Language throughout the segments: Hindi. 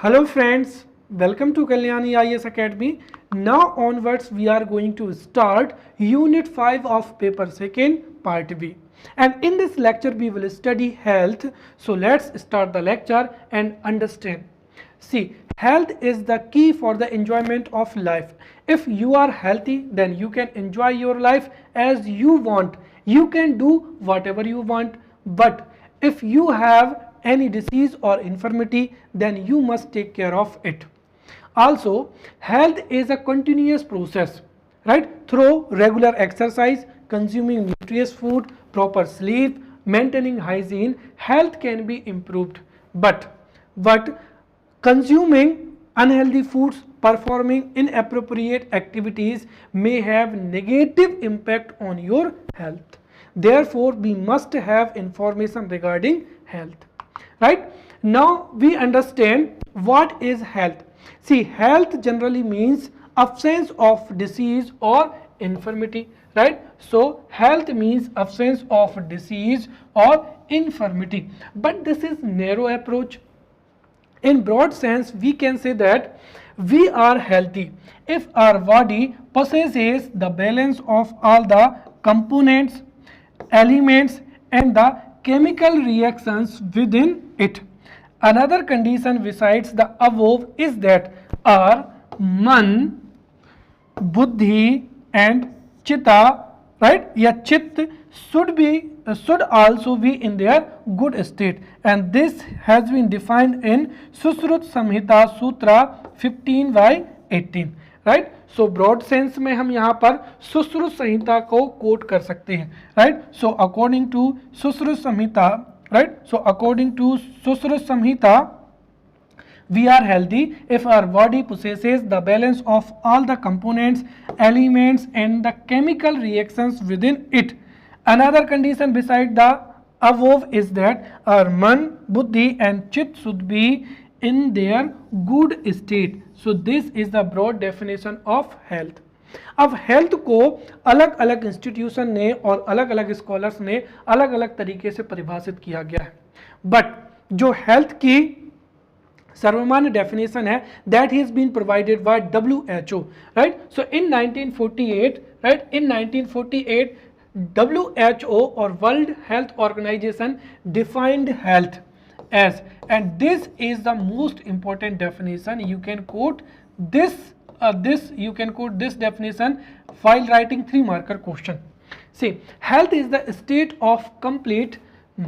Hello friends, welcome to Kalyani IAS Academy. Now onwards we are going to start Unit 5 of Paper 2nd Part B. And in this lecture we will study health. So let's start the lecture and understand. See, health is the key for the enjoyment of life. If you are healthy, then you can enjoy your life as you want. You can do whatever you want. But if you have any disease or infirmity, then you must take care of it. Also, health is a continuous process, right? Through regular exercise, consuming nutritious food, proper sleep, maintaining hygiene, health can be improved. But consuming unhealthy foods, performing inappropriate activities may have negative impact on your health. Therefore, we must have information regarding health. Right? Now we understand what is health. See, health generally means absence of disease or infirmity. Right? So health means absence of disease or infirmity. But this is narrow approach. In broad sense, we can say that we are healthy if our body possesses the balance of all the components, elements and the chemical reactions within it. Another condition besides the above is that our man, buddhi and chitta, right, ya chit should also be in their good state, and this has been defined in Sushrut Samhita Sutra 15/18. Right, so broad sense में हम यहाँ पर सुश्रुत संहिता को कोट कर सकते हैं. Right, so according to Sushrut Samhita, right, so according to Sushrut Samhita, we are healthy if our body possesses the balance of all the components, elements and the chemical reactions within it. Another condition beside the above is that our man, buddhi and chit should be in their good state. So this is the broad definition of health. अब हेल्थ को अलग अलग इंस्टीट्यूशन ने और अलग अलग स्कॉलर्स ने अलग अलग तरीके से परिभाषित किया गया है. बट जो हेल्थ की सर्वमान्य डेफिनेशन है, that has been provided by WHO. Right, so in 1948, right, in 1948 WHO और world health organization defined health as, and this is the most important definition. You can quote you can quote this definition while writing 3 marker question. See, health is the state of complete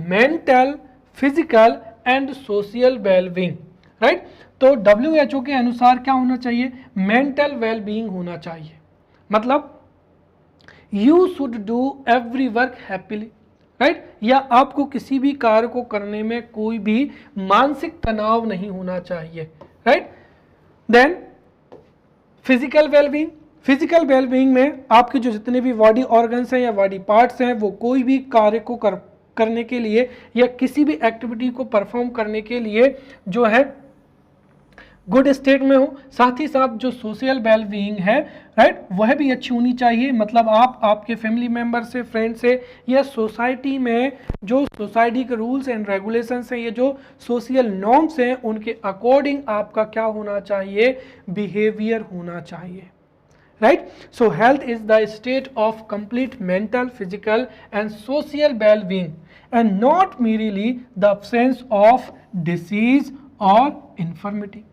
mental, physical and social well-being. right? तो WHO के अनुसार क्या होना चाहिए? मेंटल वेल-बीइंग होना चाहिए. मतलब you should do every work happily. Right, या आपको किसी भी कार्य को करने में कोई भी मानसिक तनाव नहीं होना चाहिए. Right, then physical wellbeing. Physical wellbeing में आपके जो जितने भी बॉडी ऑर्गन्स हैं या बॉडी पार्ट्स हैं, वो कोई भी कार्य को करने के लिए या किसी भी एक्टिविटी को परफॉर्म करने के लिए जो है गुड स्टेट में हो. साथ ही साथ जो सोशल वेलबीइंग है, राइट, वह भी अच्छी होनी चाहिए. मतलब आप आपके फैमिली मेंबर से, फ्रेंड से या सोसाइटी में जो सोसाइटी के रूल्स एंड रेगुलेशंस हैं, ये जो सोशल नॉर्म्स हैं, उनके अकॉर्डिंग आपका क्या होना चाहिए? बिहेवियर होना चाहिए. Right, so health is the state of complete mental, physical and social wellbeing and not merrily the absence of disease और इन्फर्मिटी.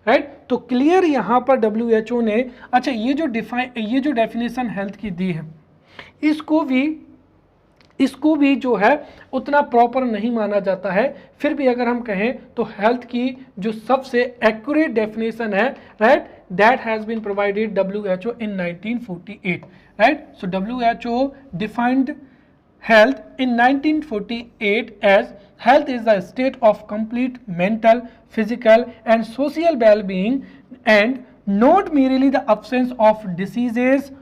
राइट, तो क्लियर यहाँ पर WHO ने, अच्छा, ये जो डेफिनेशन हेल्थ की दी है, इसको भी जो है उतना प्रॉपर नहीं माना जाता है. फिर भी अगर हम कहें तो हेल्थ की जो सबसे एक्यूरेट डेफिनेशन है, right, that has been provided WHO in 1948. Right, so WHO defined health in 1948 as health is the state of complete mental, physical and social well-being and not merely the absence of diseases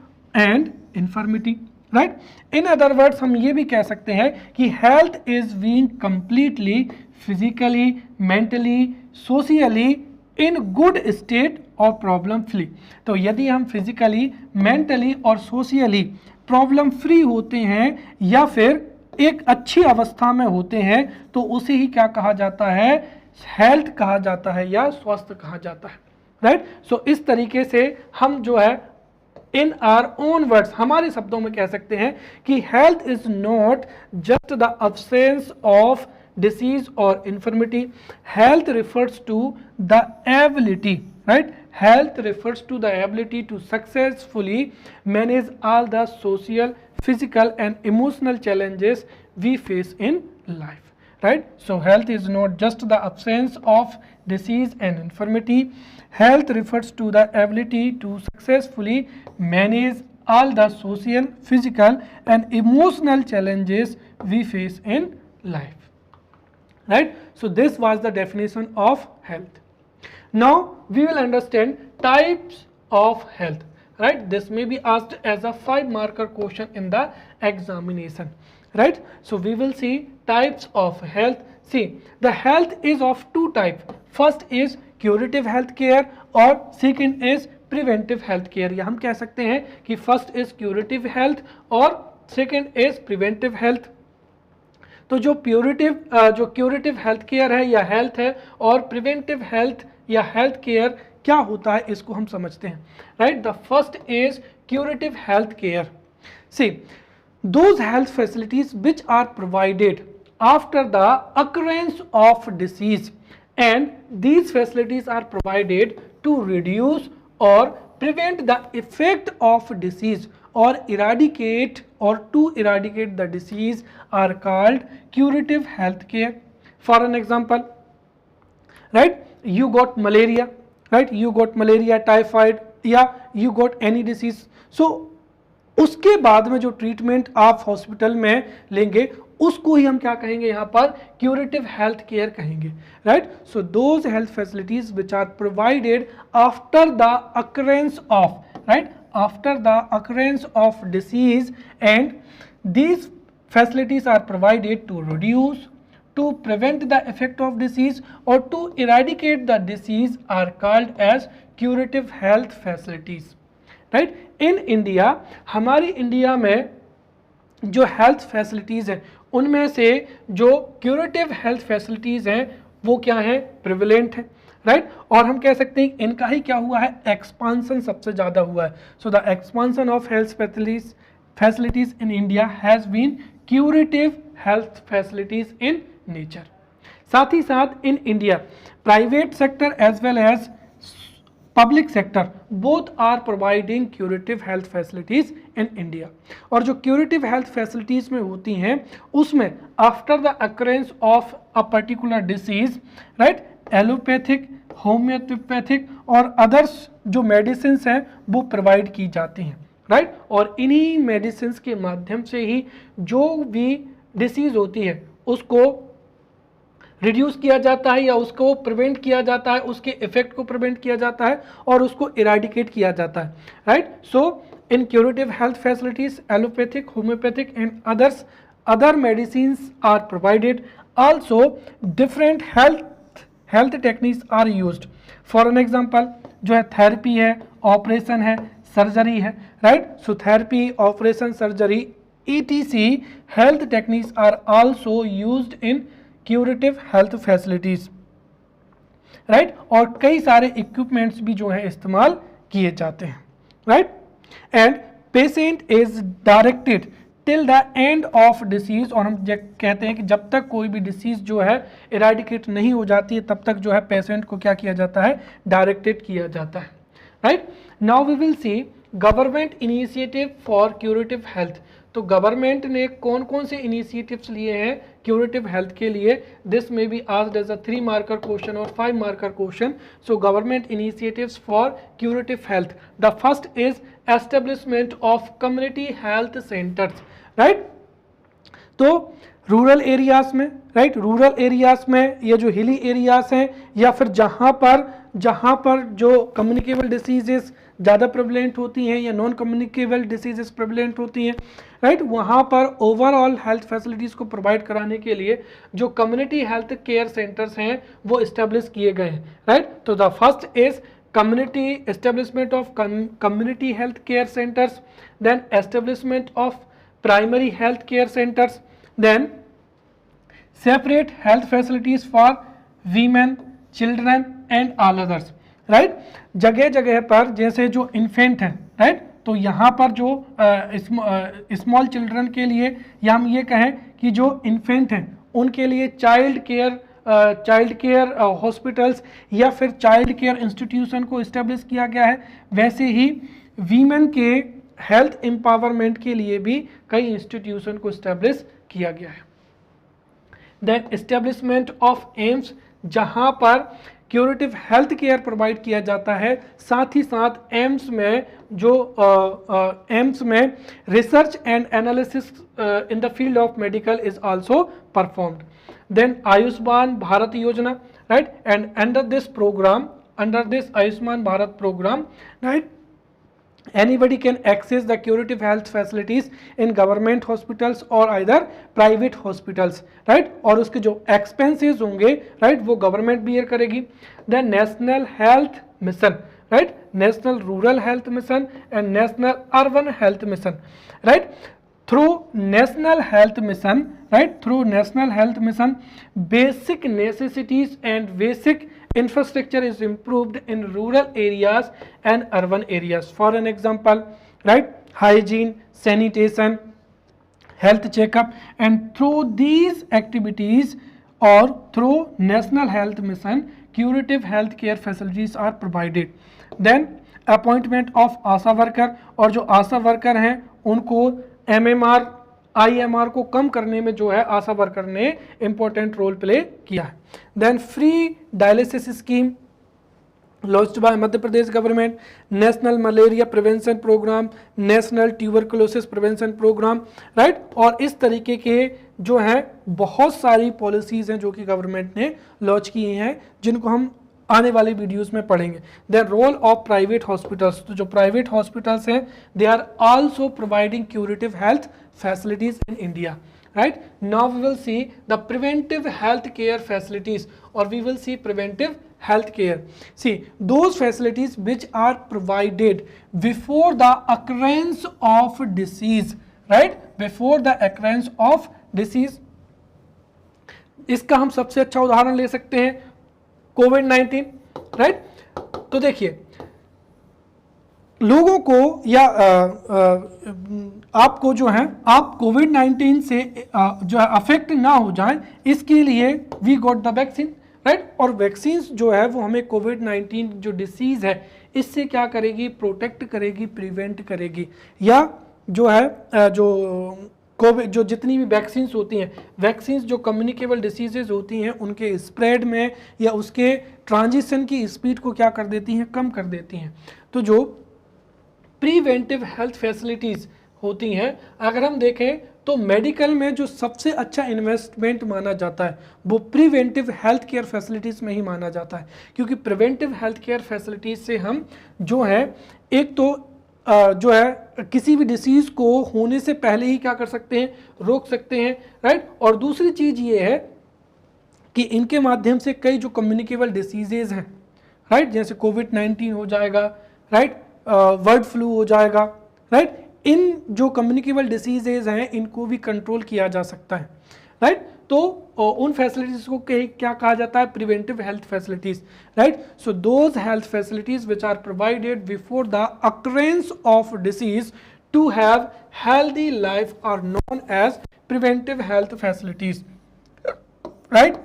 and infirmity. Right? In other words, हम ये भी कह सकते हैं कि health is being completely physically, mentally, socially in good state और प्रॉब्लम फ्री. तो यदि हम फिजिकली, मेंटली और सोशियली प्रॉब्लम फ्री होते हैं या फिर एक अच्छी अवस्था में होते हैं, तो उसे ही क्या कहा जाता है? हेल्थ कहा जाता है या स्वास्थ्य कहा जाता है, राइट। सो इस तरीके से हम जो है इन आर ओन वर्ड्स हमारे शब्दों में कह सकते हैं कि health is not just the absence of disease और infirmity, health refers to the ability, right, health refers to the ability to successfully manage all the social, physical and emotional challenges we face in life, right. So health is not just the absence of disease and infirmity, health refers to the ability to successfully manage all the social, physical and emotional challenges we face in life, right. So this was the definition of health. Now we will understand types of health, right. This may be asked as a 5-marker question in the examination, right. So we will see types of health. See, the health is of two types. First is curative health care और second is preventive health care. या हम कह सकते हैं कि first is curative health और second is preventive health. तो जो क्यूरेटिव हेल्थ केयर है या हेल्थ है और प्रिवेंटिव हेल्थ या हेल्थ केयर क्या होता है इसको हम समझते हैं, right. The first is curative health care. See, those health facilities which are provided after the occurrence of disease and these facilities are provided to reduce और prevent the effect of disease or eradicate or to eradicate the disease are called curative health care. For an example, right, you got malaria, right, you got malaria, typhoid या you got any disease. So उसके बाद में जो ट्रीटमेंट आप हॉस्पिटल में लेंगे उसको ही हम क्या कहेंगे यहाँ पर क्यूरेटिव हेल्थ केयर कहेंगे, right. So those health facilities which are provided after the occurrence of, right, after the occurrence of disease and these facilities are provided to reduce, to prevent the effect of disease or to eradicate the disease are called as curative health facilities, right. in India, हमारी इंडिया में जो हेल्थ फैसिलिटीज़ हैं उनमें से जो क्यूरेटिव हेल्थ फैसिलिटीज़ हैं वो क्या है, प्रिविलेंट है, राइट. और हम कह सकते हैं इनका ही क्या हुआ है, एक्सपांसन सबसे ज़्यादा हुआ है. So the expansion of health facilities in India has been curative health facilities in nature. साथ ही साथ in India private sector as well as public sector both are providing curative health facilities in India. और जो क्यूरेटिव हेल्थ फैसिलिटीज में होती हैं उसमें after the occurrence of a particular disease, right, allopathic, homeopathic और अदर्स जो मेडिसिन हैं वो प्रोवाइड की जाती हैं, राइट. और इन्हीं मेडिसिन के माध्यम से ही जो भी डिसीज होती है उसको रिड्यूस किया जाता है या उसको प्रिवेंट किया जाता है, उसके इफेक्ट को प्रिवेंट किया जाता है और उसको इराडिकेट किया जाता है, right. So in curative health facilities allopathic, homeopathic and other medicines are provided. Also different health techniques are used. For an example जो है थेरेपी है, ऑपरेशन है, सर्जरी है, right. So therapy, operation, surgery etc health techniques are also used in curative health facilities, right. और कई सारे इक्विपमेंट्स भी जो है इस्तेमाल किए जाते हैं, right. And patient is directed till the end of disease. और हम कहते हैं कि जब तक कोई भी डिसीज जो है इराडिकेट नहीं हो जाती है तब तक जो है पेशेंट को क्या किया जाता है, डायरेक्टेड किया जाता है, right. Now we will see government initiative for curative health. तो गवर्नमेंट ने कौन कौन से इनिशिएटिव्स लिए हैं क्यूरेटिव हेल्थ के लिए. दिस में be asked as a 3-marker question और 5-marker question. So government initiatives for curative health. The first is establishment of community health centres, right. तो रूरल एरियाज में, राइट, रूरल एरियाज में ये जो हिली एरियाज हैं या फिर जहाँ पर जो कम्युनिकेबल डिसीजेस ज़्यादा प्रेवलेंट होती हैं या नॉन कम्युनिकेबल डिसीजेस प्रेवलेंट होती हैं, राइट, वहाँ पर ओवरऑल हेल्थ फैसिलिटीज़ को प्रोवाइड कराने के लिए जो कम्युनिटी हेल्थ केयर सेंटर्स हैं वो इस्टेब्लिश किए गए हैं, राइट. तो the first is community establishment of community health care centers, then establishment of primary health care centers, then separate health facilities for women, children and all others, right. जगह जगह पर जैसे जो इन्फेंट है, राइट, तो यहाँ पर जो स्मॉल चिल्ड्रन के लिए, या हम ये कहें कि जो इन्फेंट हैं उनके लिए चाइल्ड केयर हॉस्पिटल्स या फिर चाइल्ड केयर इंस्टीट्यूशन को इस्टेब्लिश किया गया है। वैसे ही वीमेन के हेल्थ एम्पावरमेंट के लिए भी कई इंस्टीट्यूशन को इस्टेब्लिश किया गया है। देन एस्टेब्लिशमेंट ऑफ एम्स, जहाँ पर क्यूरेटिव हेल्थ केयर प्रोवाइड किया जाता है, साथ ही साथ एम्स में एम्स में research and analysis in the field of medical is also performed. Then Ayushman Bharat Yojana, right, and under this Ayushman Bharat program, right, anybody can access the curative health facilities in government hospitals or either private hospitals, right, और उसके जो expenses होंगे, right, वो government bear करेगी। then national health mission, right, national rural health mission and national urban health mission, right, through national health mission, right, through national health mission basic necessities and basic infrastructure is improved in rural areas and urban areas. For an example, right, hygiene, sanitation, health checkup, and through these activities or through national health mission curative health care facilities are provided. Then appointment of Asha worker, और जो आशा वर्कर हैं उनको MMR IMR को कम करने में जो है आशा वर्कर ने इंपॉर्टेंट रोल प्ले किया है। Then free dialysis scheme launched by Madhya Pradesh government, national malaria prevention programme, national tuberculosis prevention programme, right, और इस तरीके के जो हैं बहुत सारी पॉलिसीज हैं जो कि गवर्नमेंट ने लॉन्च की हैं, जिनको हम आने वाली वीडियोस में पढ़ेंगे। The role of private hospitals, तो जो प्राइवेट हॉस्पिटल्स हैं they are also providing curative health facilities in India, right? Now we will see the preventive health care facilities, or we will see preventive health care. See, those facilities which are provided before the occurrence of disease, right, before the occurrence of disease. इसका हम सबसे अच्छा उदाहरण ले सकते हैं कोविड-19, राइट। तो देखिए लोगों को या आपको जो है आप कोविड-19 से जो है अफेक्ट ना हो जाए, इसके लिए we got the vaccine, right, और वैक्सीन जो है वो हमें कोविड-19 जो डिसीज़ है इससे क्या करेगी, प्रोटेक्ट करेगी, प्रिवेंट करेगी, या जो है जो कोविड जो जितनी भी वैक्सीन्स होती हैं, वैक्सीन्स जो कम्युनिकेबल डिसीजेज होती हैं उनके स्प्रेड में या उसके ट्रांजिशन की स्पीड को क्या कर देती हैं, कम कर देती हैं। तो जो प्रिवेंटिव हेल्थ फैसिलिटीज़ होती हैं, अगर हम देखें तो मेडिकल में जो सबसे अच्छा इन्वेस्टमेंट माना जाता है वो प्रिवेंटिव हेल्थ केयर फैसिलिटीज़ में ही माना जाता है, क्योंकि प्रिवेंटिव हेल्थ केयर फैसिलिटीज़ से हम जो है एक तो जो है किसी भी डिसीज़ को होने से पहले ही क्या कर सकते हैं, रोक सकते हैं, राइट, और दूसरी चीज़ ये है कि इनके माध्यम से कई जो कम्युनिकेबल डिसीजेज हैं, राइट, जैसे कोविड-19 हो जाएगा, राइट, बर्ड फ्लू हो जाएगा, राइट, इन जो कम्युनिकेबल डिसीजेज हैं इनको भी कंट्रोल किया जा सकता है, राइट। तो उन फैसिलिटीज़ को क्या कहा जाता है, preventive health facilities, right. So those health facilities which are provided before the occurrence of disease to have healthy life are known as preventive health facilities, right.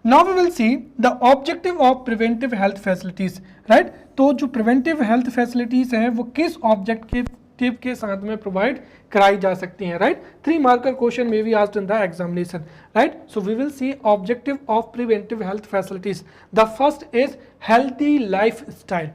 Now we will see the objective of preventive health facilities, right? तो जो preventive health facilities हैं वो किस objective के साथ में प्रोवाइड कराई जा सकती हैं, right. 3 marker question may be asked in the examination, right? So we will see objective of preventive health facilities. The first is healthy lifestyle,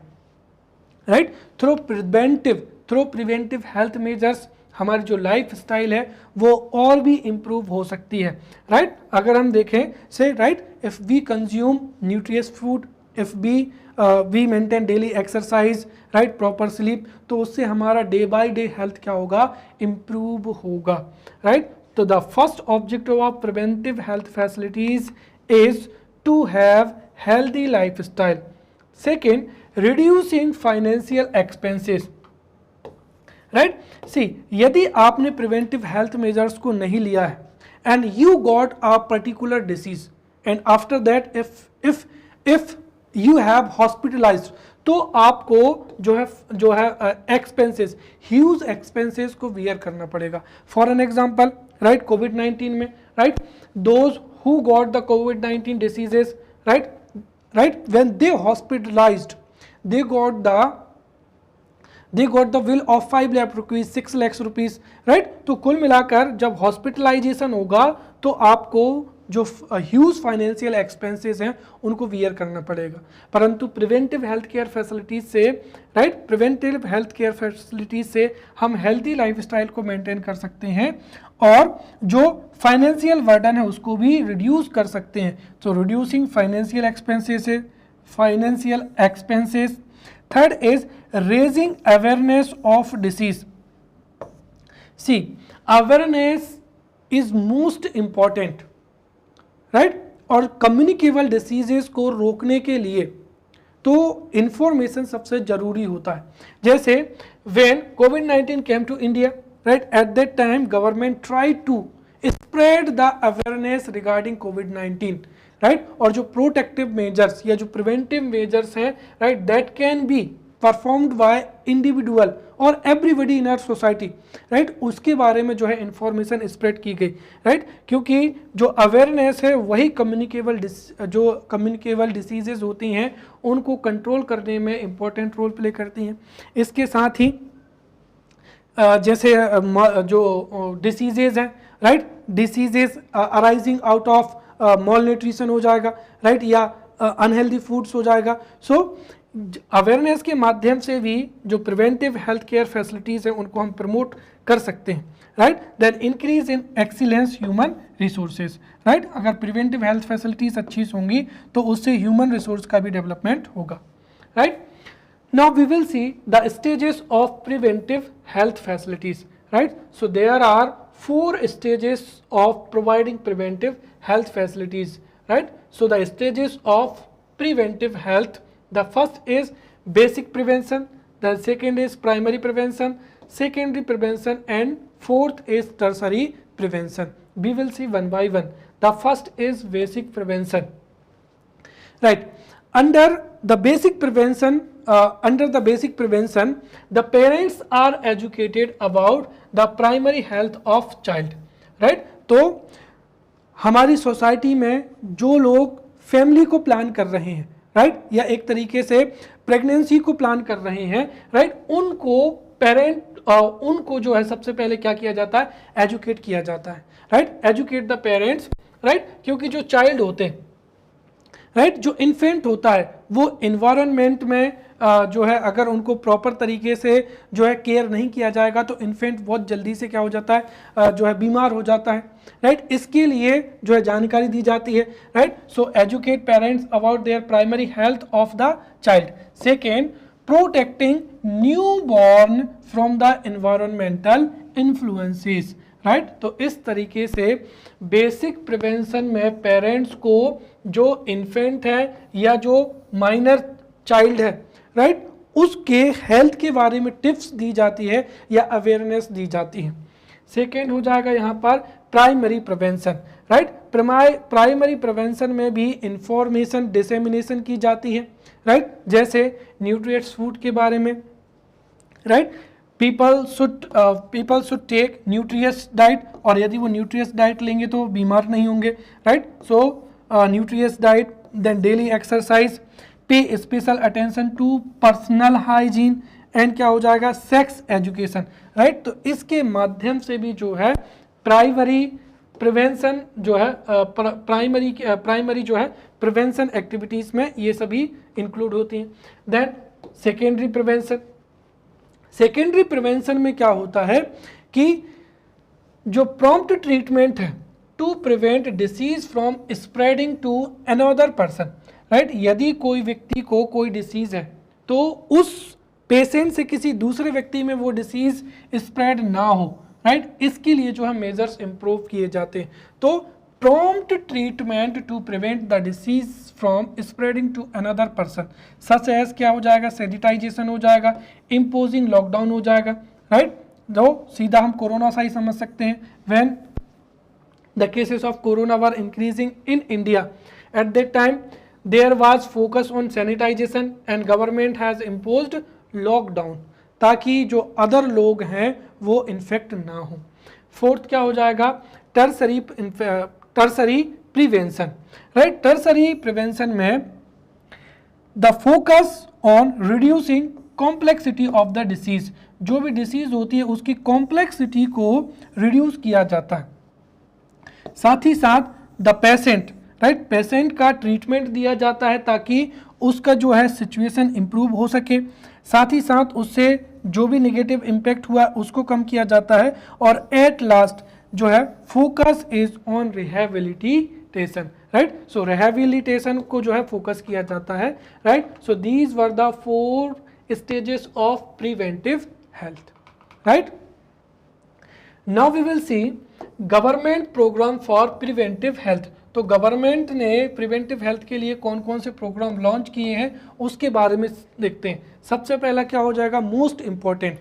right? Through preventive health measures हमारी जो लाइफ स्टाइल है वो और भी इम्प्रूव हो सकती है, राइट। अगर हम देखें से, right, if we consume nutritious food, if we maintain daily exercise, right, proper sleep, तो उससे हमारा डे बाय डे हेल्थ क्या होगा, इम्प्रूव होगा, राइट। तो the first objective of preventive health facilities is to have healthy life style. Second, reducing financial expenses, right. See, यदि आपने प्रिवेंटिव हेल्थ मेजर्स को नहीं लिया है and you got a particular disease, and after that if you have hospitalised, तो आपको जो है एक्सपेंसेस, ह्यूज एक्सपेंसेस को वियर करना पड़ेगा. फॉर एन एग्जांपल, राइट, कोविड-19 में, right, those who got the कोविड-19 diseases, right, when they hospitalised, they got the bill of 5 lakh rupees, 6 lakhs rupees, right. तो कुल मिलाकर जब हॉस्पिटलाइजेशन होगा तो आपको जो ह्यूज फाइनेंशियल एक्सपेंसेस हैं उनको वियर करना पड़ेगा. परंतु प्रिवेंटिव हेल्थ केयर फैसिलिटीज से, right, preventive health care facilities से हम हेल्थी लाइफस्टाइल को मेंटेन कर सकते हैं और जो फाइनेंशियल बर्डन है उसको भी रिड्यूस कर सकते हैं. तो reducing financial expenses. Third is raising awareness of disease. See, awareness is most important, right? और communicable diseases को रोकने के लिए तो information सबसे जरूरी होता है. जैसे when COVID-19 came to India, right, at that time government tried to spread the awareness regarding COVID-19, right. और जो प्रोटेक्टिव मेजर्स या जो प्रिवेंटिव मेजर्स हैं, right, that can be performed by individual और everybody in our society, right, उसके बारे में जो है इंफॉर्मेशन स्प्रेड की गई, राइट. क्योंकि जो अवेयरनेस है वही कम्युनिकेबल डिसीजेज होती हैं उनको कंट्रोल करने में इंपॉर्टेंट रोल प्ले करती हैं. इसके साथ ही जैसे जो डिसीजेज हैं, right, diseases arising out of mall nutrition हो जाएगा, राइट, या अनहेल्दी फूड्स हो जाएगा. सो अवेयरनेस के माध्यम से भी जो प्रिवेंटिव हेल्थ केयर फैसिलिटीज़ हैं उनको हम प्रमोट कर सकते हैं, right. Then increase in excellence human resources, right. अगर प्रिवेंटिव हेल्थ फैसिलिटीज़ अच्छी होंगी तो उससे ह्यूमन रिसोर्स का भी डेवलपमेंट होगा, right. Now we will see the stages of preventive health facilities, right. So there are 4 stages of providing preventive health facilities, right. So the stages of preventive health, the first is basic prevention, the second is primary prevention, secondary prevention, and fourth is tertiary prevention. We will see one by one. The first is basic prevention, right. Under the basic prevention, the parents are educated about the primary health of child, right. तो हमारी सोसाइटी में जो लोग फैमिली को प्लान कर रहे हैं, राइट, या एक तरीके से प्रेगनेंसी को प्लान कर रहे हैं, राइट, उनको जो है सबसे पहले क्या किया जाता है, एजुकेट किया जाता है, right. Educate the parents, right. क्योंकि जो चाइल्ड होते हैं, राइट, जो इन्फेंट होता है वो इन्वायरमेंट में जो है अगर उनको प्रॉपर तरीके से जो है केयर नहीं किया जाएगा तो इन्फेंट बहुत जल्दी से क्या हो जाता है, जो है बीमार हो जाता है, राइट. इसके लिए जो है जानकारी दी जाती है, right. So educate parents about their primary health of the child. Second, protecting new born from the environmental influences, right. तो इस तरीके से बेसिक प्रिवेंशन में पेरेंट्स को जो इन्फेंट है या जो माइनर चाइल्ड है, राइट, उसके हेल्थ के बारे में टिप्स दी जाती है या अवेयरनेस दी जाती है. सेकेंड हो जाएगा यहाँ पर primary prevention, right. Primary prevention में भी इंफॉर्मेशन डिसेमिनेशन की जाती है, राइट. जैसे न्यूट्रिएंट्स फूड के बारे में, right. People should take nutritious diet, और यदि वो न्यूट्रियस डाइट लेंगे तो बीमार नहीं होंगे, right. So nutritious diet, then daily exercise, pay special attention to personal hygiene, and क्या हो जाएगा, सेक्स एजुकेशन, राइट. तो इसके माध्यम से भी जो है प्राइमरी प्रिवेंशन जो है प्राइमरी जो है प्रिवेंशन एक्टिविटीज में ये सभी इंक्लूड होती हैं. देन सेकेंडरी प्रिवेंशन में क्या होता है कि जो प्रॉम्प्ट ट्रीटमेंट है to prevent disease from spreading to another person, right. यदि कोई व्यक्ति को कोई डिसीज है तो उस पेशेंट से किसी दूसरे व्यक्ति में वो डिसीज स्प्रेड ना हो, राइट. इसके लिए जो है मेजर्स इंप्रूव किए जाते हैं. तो prompt treatment to prevent the disease from spreading to another person, such as क्या हो जाएगा, सैनिटाइजेशन हो जाएगा, इम्पोजिंग लॉकडाउन हो जाएगा, राइट. जो सीधा हम कोरोना सा ही समझ सकते हैं. When the cases of corona were increasing in India, At that time there was focus on sanitization and government has imposed lockdown ताकि जो अदर लोग हैं वो इन्फेक्ट ना हो। फोर्थ क्या हो जाएगा, tertiary prevention, right. Tertiary prevention में the focus on reducing complexity of the disease, जो भी डिसीज होती है उसकी कॉम्प्लेक्सिटी को रिड्यूस किया जाता है। साथ ही साथ द पेशेंट, राइट, पेशेंट का ट्रीटमेंट दिया जाता है ताकि उसका जो है सिचुएशन इम्प्रूव हो सके। साथ ही साथ उससे जो भी नेगेटिव इम्पैक्ट हुआ उसको कम किया जाता है। और एट लास्ट जो है focus is on rehabilitation, right. So rehabilitation को जो है फोकस किया जाता है, right. So these were the 4 stages of preventive health, right? Now we will see government program for preventive health। तो गवर्नमेंट ने प्रिवेंटिव हेल्थ के लिए कौन कौन से प्रोग्राम लॉन्च किए हैं उसके बारे में देखते हैं। सबसे पहला क्या हो जाएगा, मोस्ट इंपॉर्टेंट,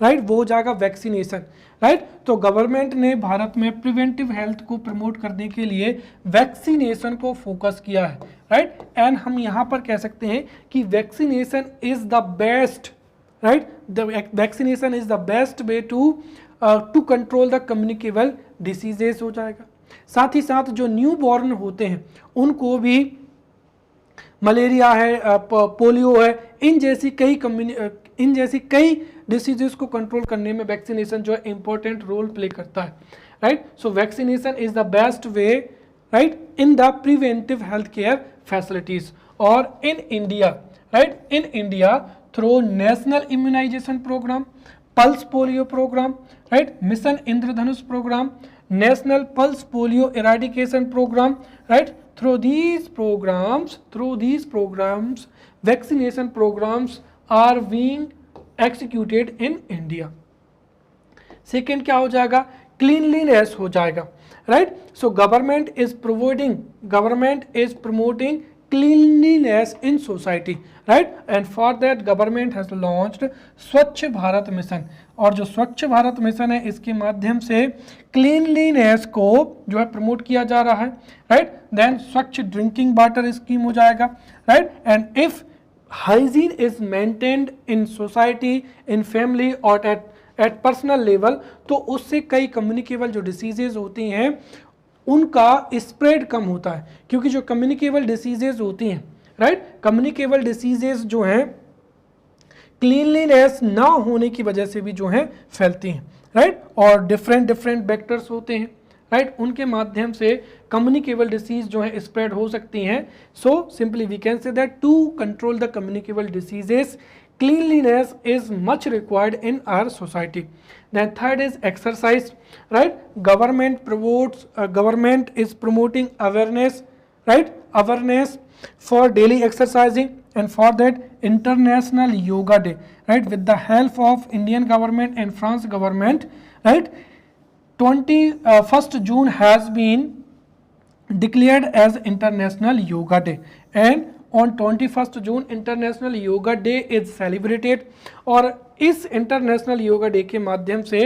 राइट, वो हो जाएगा वैक्सीनेशन, राइट। तो गवर्नमेंट ने भारत में प्रिवेंटिव हेल्थ को प्रमोट करने के लिए वैक्सीनेशन को फोकस किया है, राइट। एंड हम यहाँ पर कह सकते हैं कि vaccination is the best, right, vaccination is the best way to control the communicable diseases हो जाएगा। साथ ही साथ जो न्यू बॉर्न होते हैं उनको भी मलेरिया है, पोलियो है, इन जैसी कई डिसीजेस को कंट्रोल करने में वैक्सीनेशन जो है इंपॉर्टेंट रोल प्ले करता है, right. So vaccination is the best way, right, in the preventive health care facilities. और in India, right, in India through national immunisation programme, pulse polio programme, right, mission Indradhanush programme, national pulse polio eradication programme, right, through these programs vaccination programs are being executed in India। Second क्या हो जाएगा, क्लीनलीनेस हो जाएगा, right. So government is promoting cleanliness in society, right, and for that government has launched स्वच्छ भारत मिशन। और जो स्वच्छ भारत मिशन है इसके माध्यम से क्लीनलीनेस को जो है प्रमोट किया जा रहा है, राइट। देन स्वच्छ ड्रिंकिंग वाटर स्कीम हो जाएगा, right. And if hygiene is maintained in society, in family और एट पर्सनल लेवल, तो उससे कई कम्युनिकेबल जो डिसीजेज होती हैं उनका स्प्रेड कम होता है। क्योंकि जो कम्युनिकेबल डिसीजेज होती हैं, राइट, कम्युनिकेबल डिसीजेज जो हैं क्लीनलीनेस ना होने की वजह से भी जो है फैलती हैं, राइट। और डिफरेंट वेक्टर्स होते हैं, राइट, उनके माध्यम से कम्युनिकेबल डिसीज जो है स्प्रेड हो सकती हैं। So simply we can say that to control the communicable diseases cleanliness is much required in our society। Then third is exercise, right? Government is promoting awareness, right, awareness for daily exercising, and for that International Yoga Day, right, with the help of Indian government and France government, right, 21st June has been declared as International Yoga Day, and on 21st June international yoga day is celebrated. और इस इंटरनेशनल योगा डे के माध्यम से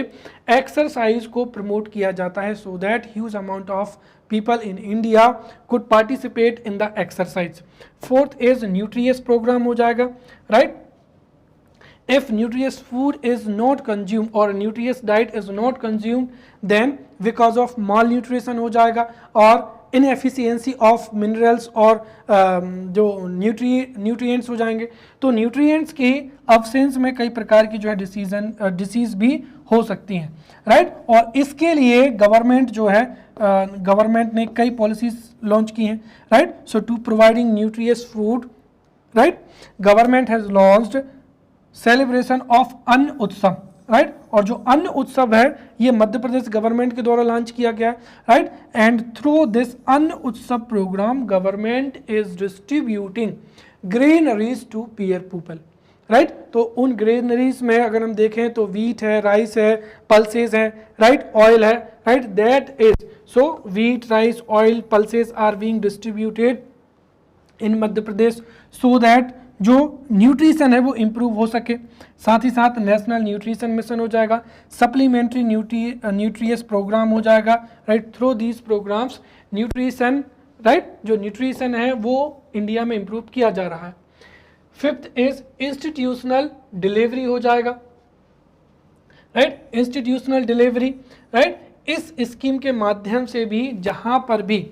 एक्सरसाइज को प्रमोट किया जाता है so that huge amount of people in India could participate in the exercise. Fourth is nutritious programme हो जाएगा, right. If nutritious food is not consumed or nutritious diet is not consumed, then because of malnutrition हो जाएगा और इनएफिशिएंसी ऑफ मिनरल्स और जो न्यूट्रिएंट्स हो जाएंगे। तो न्यूट्रिएंट्स की अब्सेंस में कई प्रकार की जो है डिसीज भी हो सकती हैं, राइट। और इसके लिए गवर्नमेंट जो है गवर्नमेंट ने कई पॉलिसीज लॉन्च की हैं, right. So to providing nutritious food, right, government has launched celebration of Anna Utsav, right. और जो अन्न उत्सव है ये मध्य प्रदेश गवर्नमेंट के द्वारा लॉन्च किया गया है, right. And through this Anna Utsav programme government is distributing granaries to poor people, right. तो उन ग्रेनरीज में अगर हम देखें तो वीट है, राइस है, पल्सेस है, राइट, ऑयल है, right, that is so wheat, rice, oil, pulses are being distributed in Madhya Pradesh so that जो न्यूट्रिशन है वो इम्प्रूव हो सके। साथ ही साथ नेशनल न्यूट्रिशन मिशन हो जाएगा, सप्लीमेंट्री न्यूट्रियस प्रोग्राम हो जाएगा, right. Through these programmes nutrition right, जो न्यूट्रिशन है वो इंडिया में इम्प्रूव किया जा रहा है। फिफ्थ इज इंस्टीट्यूशनल डिलीवरी हो जाएगा, राइट, इंस्टीट्यूशनल डिलीवरी, राइट। इस स्कीम के माध्यम से भी जहां पर भी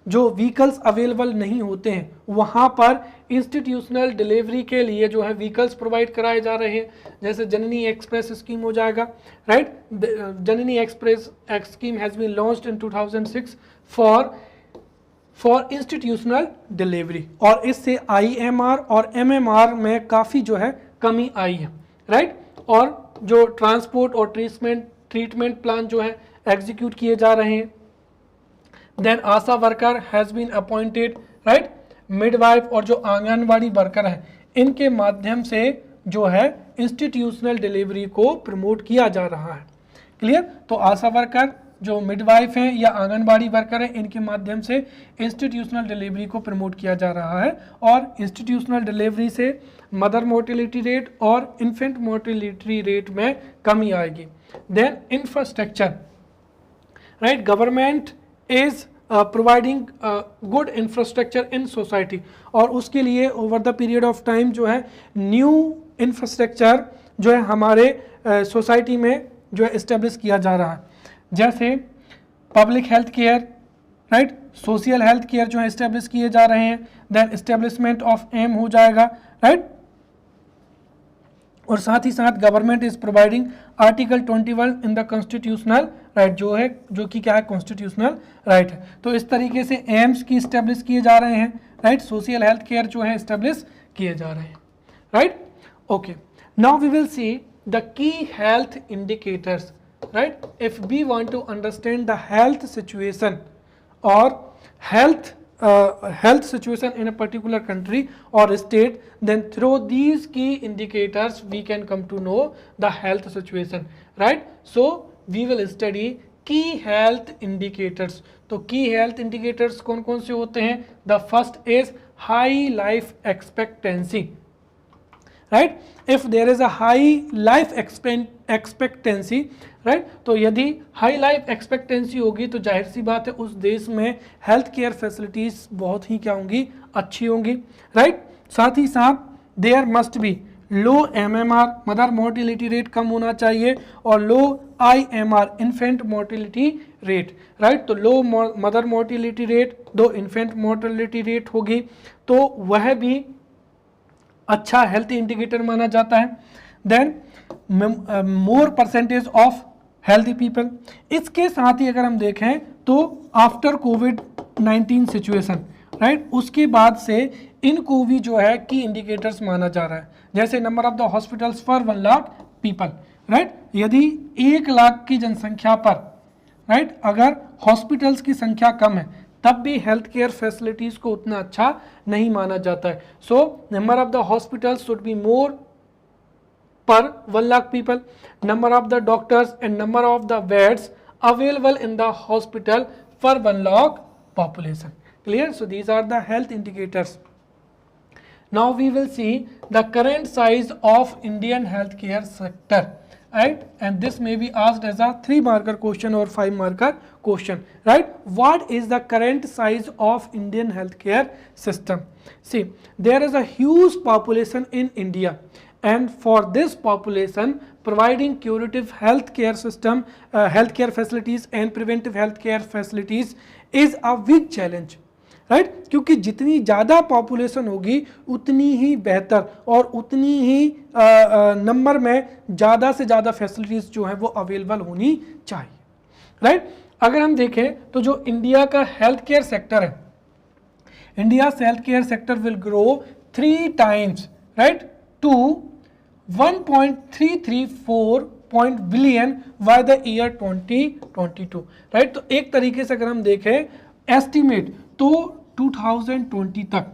जो व्हीकल्स अवेलेबल नहीं होते हैं वहां पर इंस्टीट्यूशनल डिलीवरी के लिए जो है व्हीकल्स प्रोवाइड कराए जा रहे हैं, जैसे जननी एक्सप्रेस स्कीम हो जाएगा, right. Janani express scheme has been launched in 2006 for institutional delivery, और इससे IMR और MMR में काफ़ी जो है कमी आई है, राइट। और जो ट्रांसपोर्ट और ट्रीटमेंट प्लान जो है एग्जीक्यूट किए जा रहे हैं। Then ASHA worker has been appointed, right, midwife और जो आंगनवाड़ी वर्कर है इनके माध्यम से जो है इंस्टीट्यूशनल डिलीवरी को प्रमोट किया जा रहा है। क्लियर, तो आशा वर्कर, जो मिडवाइफ हैं या आंगनबाड़ी वर्कर हैं, इनके माध्यम से इंस्टीट्यूशनल डिलीवरी को प्रमोट किया जा रहा है, और इंस्टीट्यूशनल डिलीवरी से मदर मोर्टेलिटी रेट और इन्फेंट मोर्टेलिटी रेट में कमी आएगी। Then infrastructure, right, government is providing good infrastructure in society, और उसके लिए over the period of time जो है न्यू इंफ्रास्ट्रक्चर जो है हमारे सोसाइटी में जो है इस्टेब्लिश किया जा रहा है, जैसे public health care, right, social health care जो है इस्टेब्लिश किए जा रहे हैं। देन इस्टेब्लिशमेंट ऑफ एम हो जाएगा, राइट, और साथ ही साथ government is providing article 21 in the constitutional right, जो कि क्या है, कॉन्स्टिट्यूशनल राइट है। तो इस तरीके से एम्स की इस्टेब्लिश किए जा रहे हैं, राइट, सोशल हेल्थ केयर जो है इस्टेब्लिश किए जा रहे हैं, right. Okay, now we will see the key health indicators, right, if we want to understand the health situation or health situation in a particular country or state, then through these key indicators we can come to know the health situation, right. So we will study key health indicators. तो key health indicators कौन कौन से होते हैं? The first is high life expectancy, right. If there is a high life expectancy, right, तो यदि हाई लाइफ एक्सपेक्टेंसी होगी तो जाहिर सी बात है उस देश में हेल्थ केयर फैसिलिटीज बहुत ही क्या होंगी, अच्छी होंगी, राइट। साथ ही साथ there must be low MMR, mother mortality rate कम होना चाहिए, और low IMR, infant mortality rate, right. तो लो मदर मोर्टिलिटी रेट, दो इन्फेंट मोर्टिलिटी रेट होगी तो वह भी अच्छा हेल्थ इंडिकेटर माना जाता है। Then more percentage of healthy people, इसके साथ ही अगर हम देखें तो आफ्टर कोविड-19 सिचुएशन, राइट, उसके बाद से इनको भी जो है की इंडिकेटर्स माना जा रहा है, जैसे number of the hospitals for 1 lakh people, right. यदि 1 लाख की जनसंख्या पर, राइट, अगर हॉस्पिटल्स की संख्या कम है तब भी हेल्थ केयर फैसिलिटीज को उतना अच्छा नहीं माना जाता है। So number of the hospitals should be more per 1 lakh people, number of the doctors and number of the beds available in the hospital for 1 lakh population. Clear? So these are the health indicators. Now we will see the current size of Indian healthcare sector, right, and this may be asked as a 3 marker question or 5 marker question, right. What is the current size of Indian healthcare system? See, there is a huge population in India, and for this population providing curative healthcare system, healthcare facilities and preventive healthcare facilities is a big challenge, right, क्योंकि जितनी ज़्यादा पॉपुलेशन होगी उतनी ही बेहतर और उतनी ही नंबर में ज़्यादा से ज़्यादा फैसिलिटीज़ जो है वो अवेलेबल होनी चाहिए, राइट। अगर हम देखें तो जो इंडिया का हेल्थ केयर सेक्टर है, India health care sector will grow 3 times, right, to 1.334 billion by the year 2022, right. तो एक तरीके से अगर हम देखें एस्टिमेट तो 2020 तक,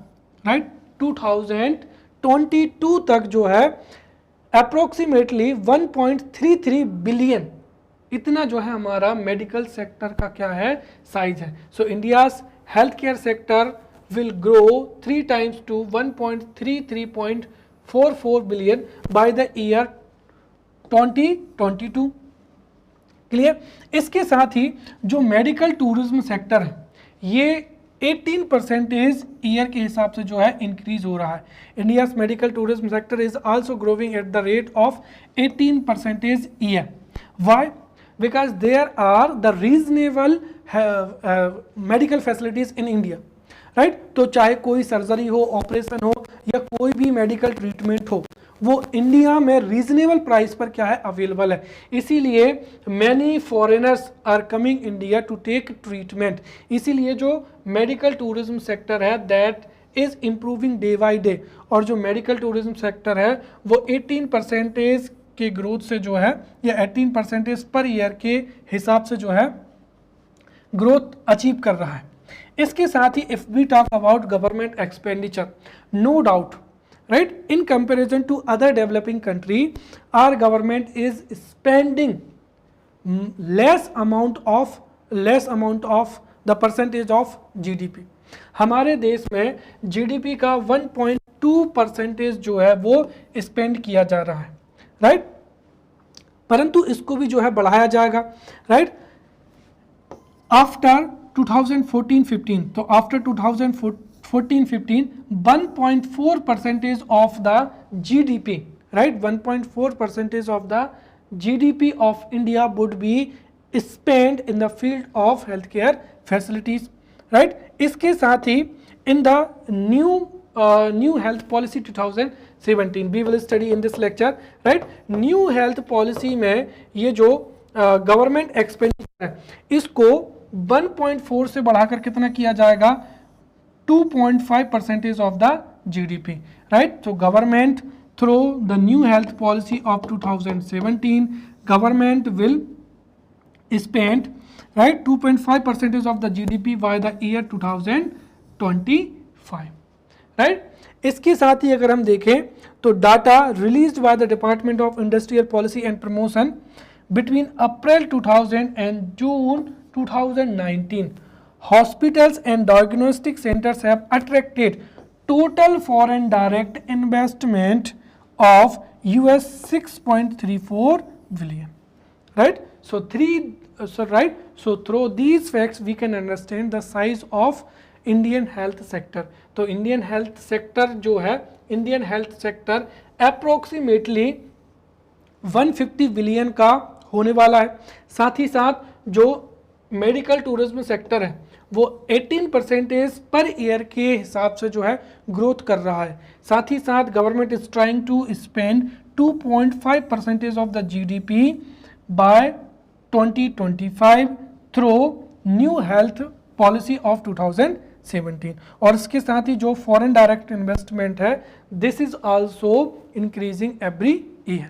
राइट, 2022 तक जो है अप्रोक्सीमेटली 1.33 बिलियन, इतना जो है हमारा मेडिकल सेक्टर का क्या है, साइज है। So India's health care sector will grow 3 times to 1.33.44 billion by the year 2022। Clear. इसके साथ ही जो मेडिकल टूरिज्म सेक्टर है ये 18% ईयर के हिसाब से जो है इंक्रीज हो रहा है। India's medical tourism sector is also growing at the rate of 18% year. Why? Because there are the reasonable medical facilities in India, right. तो चाहे कोई सर्जरी हो, ऑपरेशन हो या कोई भी मेडिकल ट्रीटमेंट हो, वो इंडिया में रीजनेबल प्राइस पर क्या है, अवेलेबल है। इसीलिए many foreigners are coming India to take treatment. इसीलिए जो मेडिकल टूरिज्म सेक्टर है that is improving day by day, और जो मेडिकल टूरिज्म सेक्टर है वो 18% के ग्रोथ से जो है, या 18% पर ईयर के हिसाब से जो है ग्रोथ अचीव कर रहा है। इसके साथ ही if we talk about government expenditure, no doubt, right, in comparison to other developing country, our government is spending less amount of the percentage of GDP। हमारे देश में GDP का 1.2% जो है वो स्पेंड किया जा रहा है, राइट, परंतु इसको भी जो है बढ़ाया जाएगा, राइट, आफ्टर 2014-15। तो after 2014-15 1.4% of the GDP, right, 1.4% of the GDP of India would be spent in the field of healthcare facilities, right। इसके साथ ही in the new health policy 2017 we will study in this lecture, right। new health policy में ये जो गवर्नमेंट एक्सपेंडिचर है इसको 1.4 से बढ़ाकर कितना किया जाएगा, 2.5% of the GDP, right। So government through the new health policy of 2017 government will spend, right, 2.5% of the GDP by the year 2025, right। इसके साथ ही अगर हम देखें तो data released by the department of industrial policy and promotion between April 2000 and June 2019, hospitals and diagnostic centers have attracted total foreign direct investment of US 6.34 billion, right। So through these facts we can understand the size of Indian health sector। तो Indian health sector जो है, Indian health sector approximately 150 billion का होने वाला है। साथ ही साथ जो मेडिकल टूरिज्म सेक्टर है वो 18% पर ईयर के हिसाब से जो है ग्रोथ कर रहा है। साथ ही साथ government is trying to spend 2.5% of the GDP by 2025 through new health policy of 2017। और इसके साथ ही जो फॉरेन डायरेक्ट इन्वेस्टमेंट है this is also increasing every year,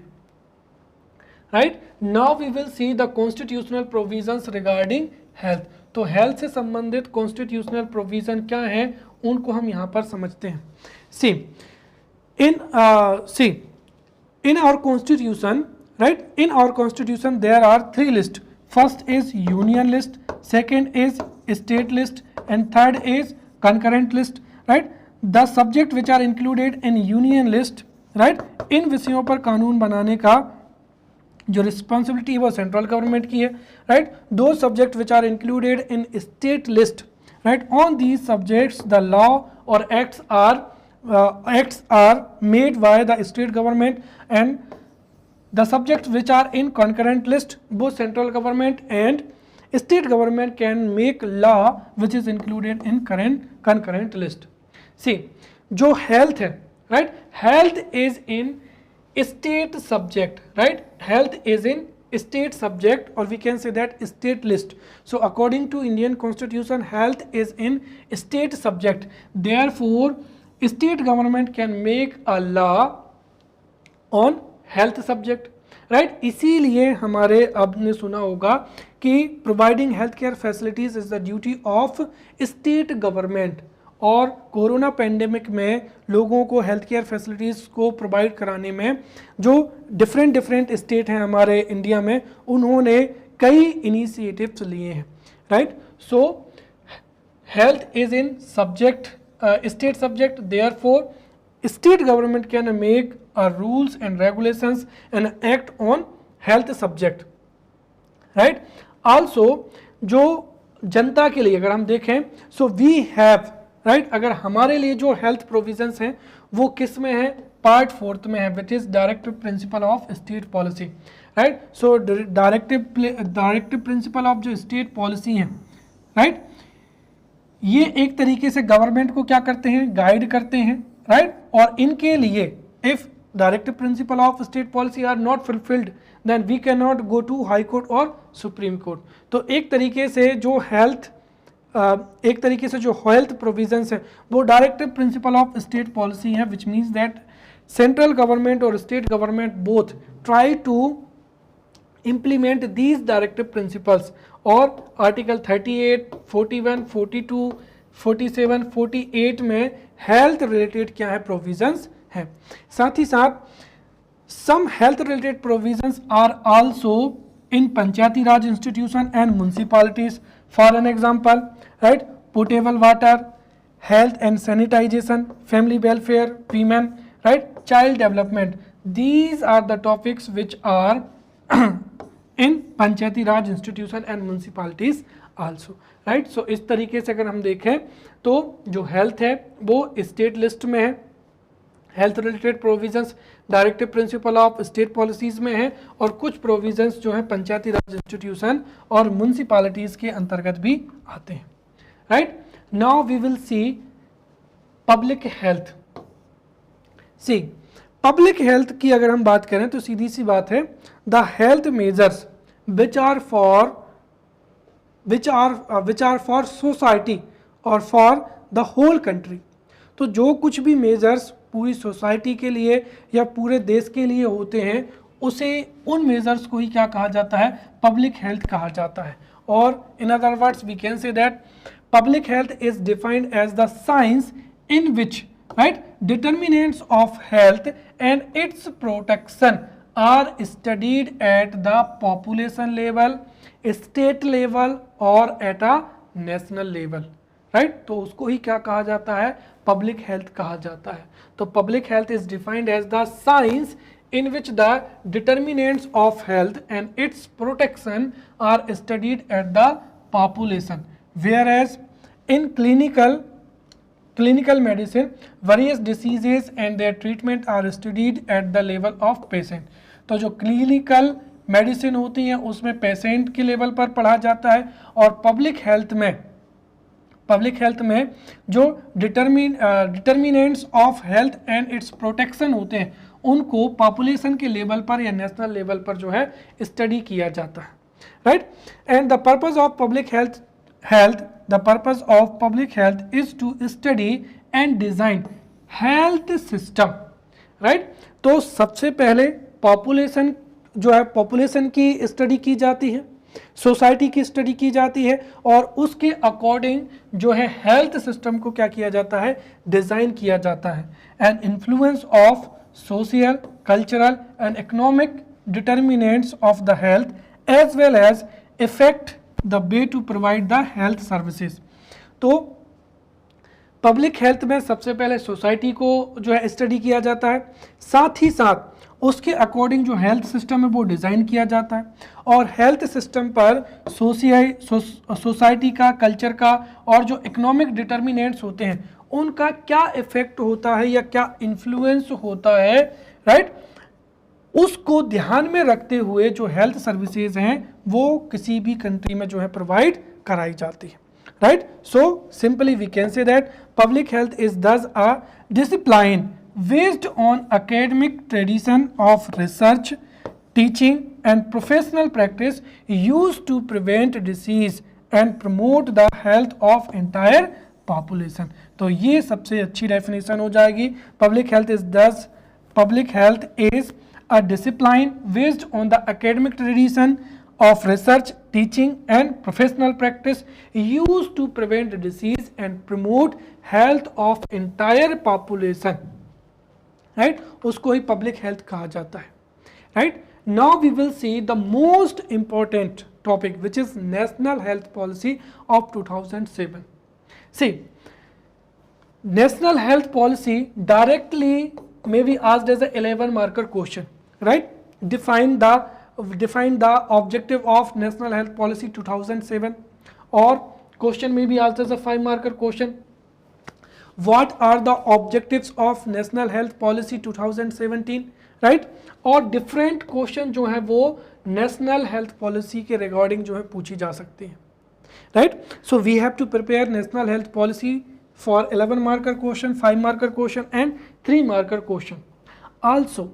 right. Now we will see the constitutional provisions regarding health. तो हेल्थ से संबंधित कॉन्स्टिट्यूशनल प्रोविजन क्या हैं उनको हम यहाँ पर समझते हैं। See in our constitution, right, in our constitution there are 3 list. First is union list, second is state list and third is concurrent list, right. The subject which are included in union list, right, इन विषयों पर कानून बनाने का जो रिस्पॉन्सिबिलिटी है वो सेंट्रल गवर्नमेंट की है, राइट। दो subject which are included in state list, right, on these subjects the law और acts are made by the state government and the subjects which are in concurrent list both central government and state government can make law which is included in concurrent list. See जो हेल्थ है, right, health is in state subject, right, health is in state subject or we can say that state list। So according to Indian constitution health is in state subject, therefore state government can make a law on health subject, right। इसीलिए हमारे आपने सुना होगा कि providing healthcare facilities is the duty of state government। और कोरोना पेंडेमिक में लोगों को हेल्थ केयर फैसिलिटीज़ को प्रोवाइड कराने में जो डिफरेंट स्टेट हैं हमारे इंडिया में उन्होंने कई इनिशिएटिव्स लिए हैं, right. So health is in subject state subject, therefore state government can make rules and regulations and act on health subject, right. Also जो जनता के लिए अगर हम देखें, सो वी हैव, राइट, अगर हमारे लिए जो हेल्थ प्रोविजंस हैं वो किस में है, पार्ट 4 में है, which is directive principle of state policy, right. So directive principle of जो स्टेट पॉलिसी है, राइट, ये एक तरीके से गवर्नमेंट को क्या करते हैं, गाइड करते हैं, राइट। और इनके लिए if directive principle of state policy are not fulfilled then we can not go to high court और सुप्रीम कोर्ट। तो एक तरीके से जो हेल्थ प्रोविजंस है वो directive principle of state policy है, which means that central government और state government both try to implement these directive principles। और आर्टिकल 38, 41, 42, 47, 48 में हेल्थ रिलेटेड क्या है, प्रोविजंस है। साथ ही साथ some health related provisions are also in Panchayati Raj institution and municipalities. For an example, right, portable water, health and sanitisation, family welfare, women, right, child development, these are the topics which are in Panchayati Raj institution and municipalities also, right. So इस तरीके से अगर हम देखें तो जो हेल्थ है वो स्टेट लिस्ट में है, health related provisions directive principle of state policies में है, और कुछ प्रोविजंस जो है पंचायती राज इंस्टीट्यूशन और म्युनिसिपैलिटीज के अंतर्गत भी आते हैं, right. Now we will see public health. See public health की अगर हम बात करें तो सीधी सी बात है, the health measures which are for society और फॉर द होल कंट्री। तो जो कुछ भी मेजर्स पूरी सोसाइटी के लिए या पूरे देश के लिए होते हैं उसे, उन मेजर्स को ही क्या कहा जाता है, पब्लिक हेल्थ कहा जाता है। और in other words we can say that public health is defined as the science in which, right, determinants of health and its protection are studied at the population level, state level और at a national level, right। तो उसको ही क्या कहा जाता है, public health कहा जाता है। तो public health is defined as the science in which the determinants of health and its protection are studied at the population, whereas in clinical medicine various diseases and their treatment are studied at the level of patient। तो जो क्लिनिकल मेडिसिन होती है उसमें पेशेंट के लेवल पर पढ़ा जाता है, और पब्लिक हेल्थ में जो determinants of health and it's protection होते हैं उनको पॉपुलेशन के लेवल पर या नेशनल लेवल पर जो है स्टडी किया जाता है, right. And the purpose of public health the purpose of public health is to study and design health system, right। तो सबसे पहले पॉपुलेशन जो है, पॉपुलेशन की स्टडी की जाती है, सोसाइटी की स्टडी की जाती है, और उसके अकॉर्डिंग जो है हेल्थ सिस्टम को क्या किया जाता है, डिज़ाइन किया जाता है। And influence of social, cultural and economic determinants of the health as well as effect the way to provide the health services. तो पब्लिक हेल्थ में सबसे पहले सोसाइटी को जो है स्टडी किया जाता है, साथ ही साथ उसके अकॉर्डिंग जो हेल्थ सिस्टम है वो डिज़ाइन किया जाता है, और हेल्थ सिस्टम पर सोसाइटी का, कल्चर का और जो इकोनॉमिक डिटर्मिनेंट्स होते हैं उनका क्या इफेक्ट होता है या क्या इन्फ्लुएंस होता है, राइट, उसको ध्यान में रखते हुए जो हेल्थ सर्विसेज हैं वो किसी भी कंट्री में जो है प्रोवाइड कराई जाती है, right. So simply we can say that public health is thus a discipline based on academic tradition of research, teaching and professional practice used to prevent disease and promote the health of entire population. तो ये सबसे अच्छी डेफिनेशन हो जाएगी। Public health is a discipline based on the academic tradition of research, teaching and professional practice used to prevent disease and promote health of entire population, right। उसको ही public health कहा जाता है, right। Now we will see the most important topic which is National Health Policy of 2007. See, National Health Policy directly may be asked as a 11 marker question, right। Define the objective of National Health Policy 2007, or question may be asked as a 5 marker question. What are the objectives of national health policy 2017, right? और different question जो है वो national health policy के regarding जो है पूछी जा सकती है, right? So we have to prepare national health policy for 11 marker question, 5 marker question and 3 marker question. Also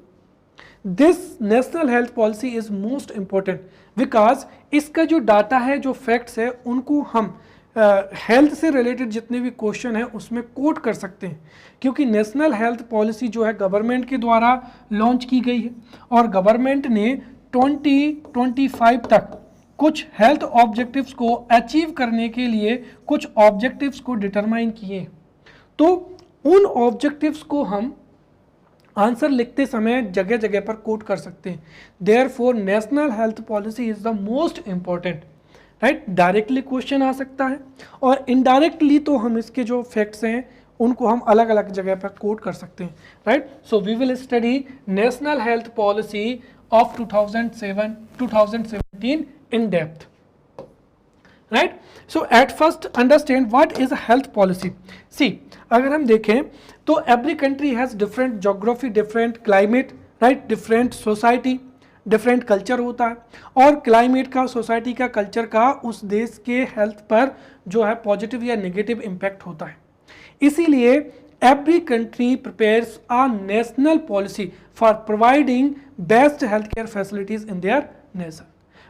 this national health policy is most important because इसका जो डाटा है, जो फैक्ट्स है, उनको हम हेल्थ से रिलेटेड जितने भी क्वेश्चन है उसमें कोट कर सकते हैं, क्योंकि नेशनल हेल्थ पॉलिसी जो है गवर्नमेंट के द्वारा लॉन्च की गई है और गवर्नमेंट ने 2025 तक कुछ हेल्थ ऑब्जेक्टिव्स को अचीव करने के लिए कुछ ऑब्जेक्टिव्स को डिटरमाइन किए। तो उन ऑब्जेक्टिव्स को हम आंसर लिखते समय जगह जगह पर कोट कर सकते हैं। Therefore national health policy is the most important, right? Directly question आ सकता है और इनडायरेक्टली तो हम इसके जो फैक्ट्स हैं उनको हम अलग अलग जगह पर कोट कर सकते हैं, right? So we will study national health policy of 2017 in depth, right? So at first understand what is a health policy. See, अगर हम देखें तो every country has different geography, different climate, right? different society, different culture होता है और climate का, society का, culture का उस देश के health पर जो है positive या negative impact होता है। इसीलिए every country prepares a national policy for providing best healthcare facilities in their nation,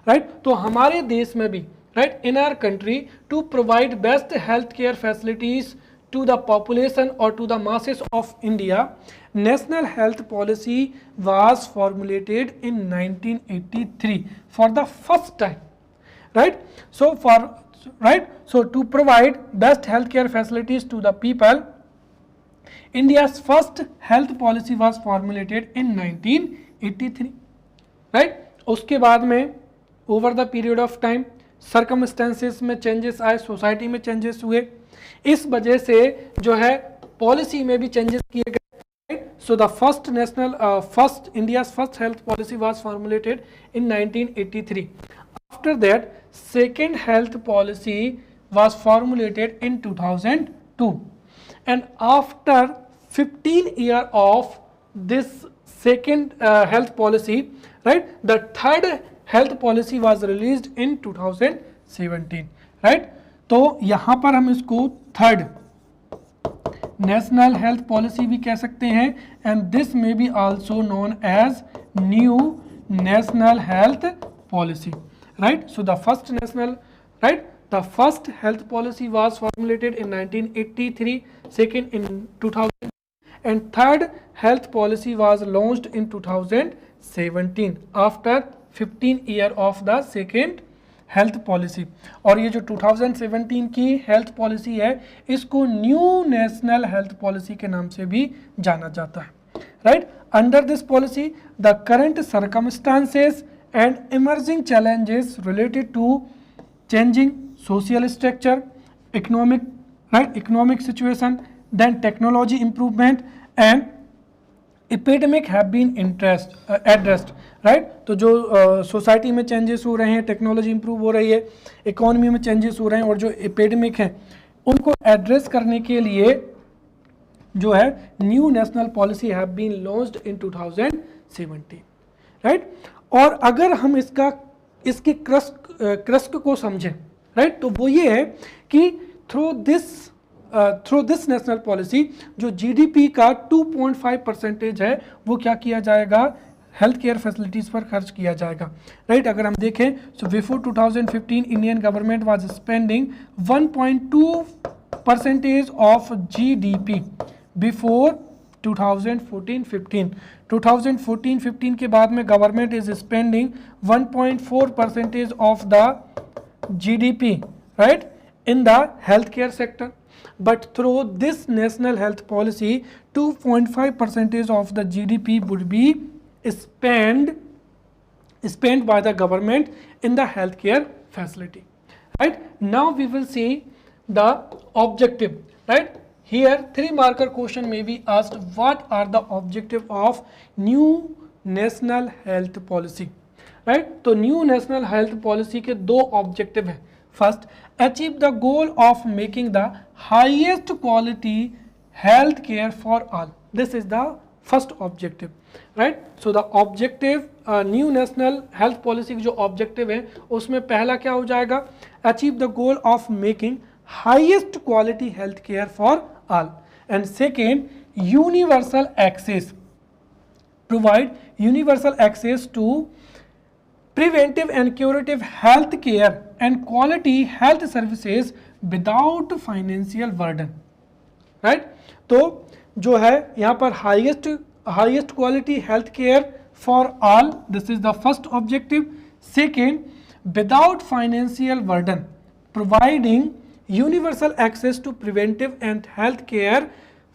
right? तो हमारे देश में भी, right, in our country to provide best healthcare facilities to the population or to the masses of India, national health policy was formulated in 1983 for the first time, right? So so to provide best healthcare facilities to the people, India's first health policy was formulated in 1983, right? उसके बाद में over the period of time circumstances में चेंजेस आए, सोसाइटी में चेंजेस हुए, इस वजह से जो है पॉलिसी में भी चेंजेस किए गए। सो the first India's first health policy was formulated in 1983। After that second health policy was formulated in 2002 and after 15 year of this second health policy, right, the third health policy was released in 2017, right? तो यहां पर हम इसको थर्ड नेशनल हेल्थ पॉलिसी भी कह सकते हैं and this may be also known as new national health policy, right? So the first national, right, the first health policy was formulated in 1983, second in 2000 and third health policy was launched in 2017 after 15 year of the second health policy। और ये जो 2017 की हेल्थ पॉलिसी है इसको न्यू नेशनल हेल्थ पॉलिसी के नाम से भी जाना जाता है, right? Under this policy the current circumstances and emerging challenges related to changing social structure, economic, right, economic situation, then technology improvement and epidemic have been addressed, right? तो जो सोसाइटी में चेंजेस हो रहे हैं, टेक्नोलॉजी इंप्रूव हो रही है, इकोनॉमी में चेंजेस हो रहे हैं और जो एपिडेमिक है उनको एड्रेस करने के लिए जो है new national policy have been launched in 2017, right? और अगर हम इसके क्रस्क को समझें, राइट, तो वो ये है कि थ्रू दिस नेशनल पॉलिसी जो जीडीपी का 2.5% है वो क्या किया जाएगा, हेल्थ केयर फैसिलिटीज़ पर खर्च किया जाएगा, राइट? अगर हम देखें so before 2015 Indian government was spending 1.2% of GDP before 2014-15 के बाद में government is spending 1.4% of the GDP, right, in the healthcare sector, but through this national health policy 2.5% of the GDP would be spent by the government in the healthcare facility, right? Now we will see the objective, right? Here 3 marker question may be asked, what are the objective of new national health policy, right? तो new national health policy के 2 objective हैं। First, achieve the goal of making the highest quality health care for all. This is the first objective, right? So the objective, new national health policy की जो ऑब्जेक्टिव है उसमें पहला क्या हो जाएगा, achieve the goal of making highest quality health care for all. And second, universal access, provide universal access to preventive and curative health care and quality health services without financial burden, right? तो जो है यहाँ पर highest quality health care for all, this is the first objective. Second, without financial burden, providing universal access to preventive and health care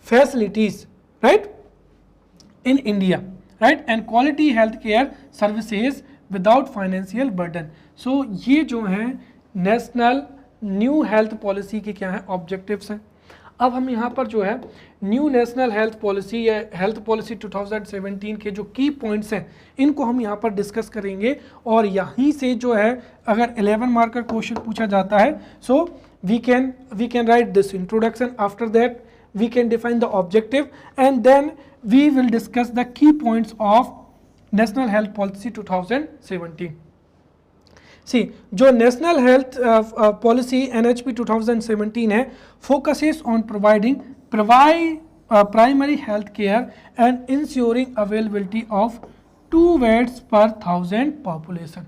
facilities, right, in India, right, and quality health care services without financial burden. So ये जो हैं नेशनल न्यू हेल्थ पॉलिसी के क्या है ऑब्जेक्टिव्स हैं. अब हम यहाँ पर जो है न्यू नेशनल हेल्थ पॉलिसी या हेल्थ पॉलिसी 2017 के जो की पॉइंट्स हैं इनको हम यहाँ पर डिस्कस करेंगे. और यहीं से जो है अगर 11 मार्क का क्वेश्चन पूछा जाता है, so we can write this introduction, after that we can define the objective, and then we will discuss the key points of National Health Policy 2017. See, जो National Health Policy NHP 2017 है, focuses on providing primary health care and ensuring availability of 2 beds per 1000 population,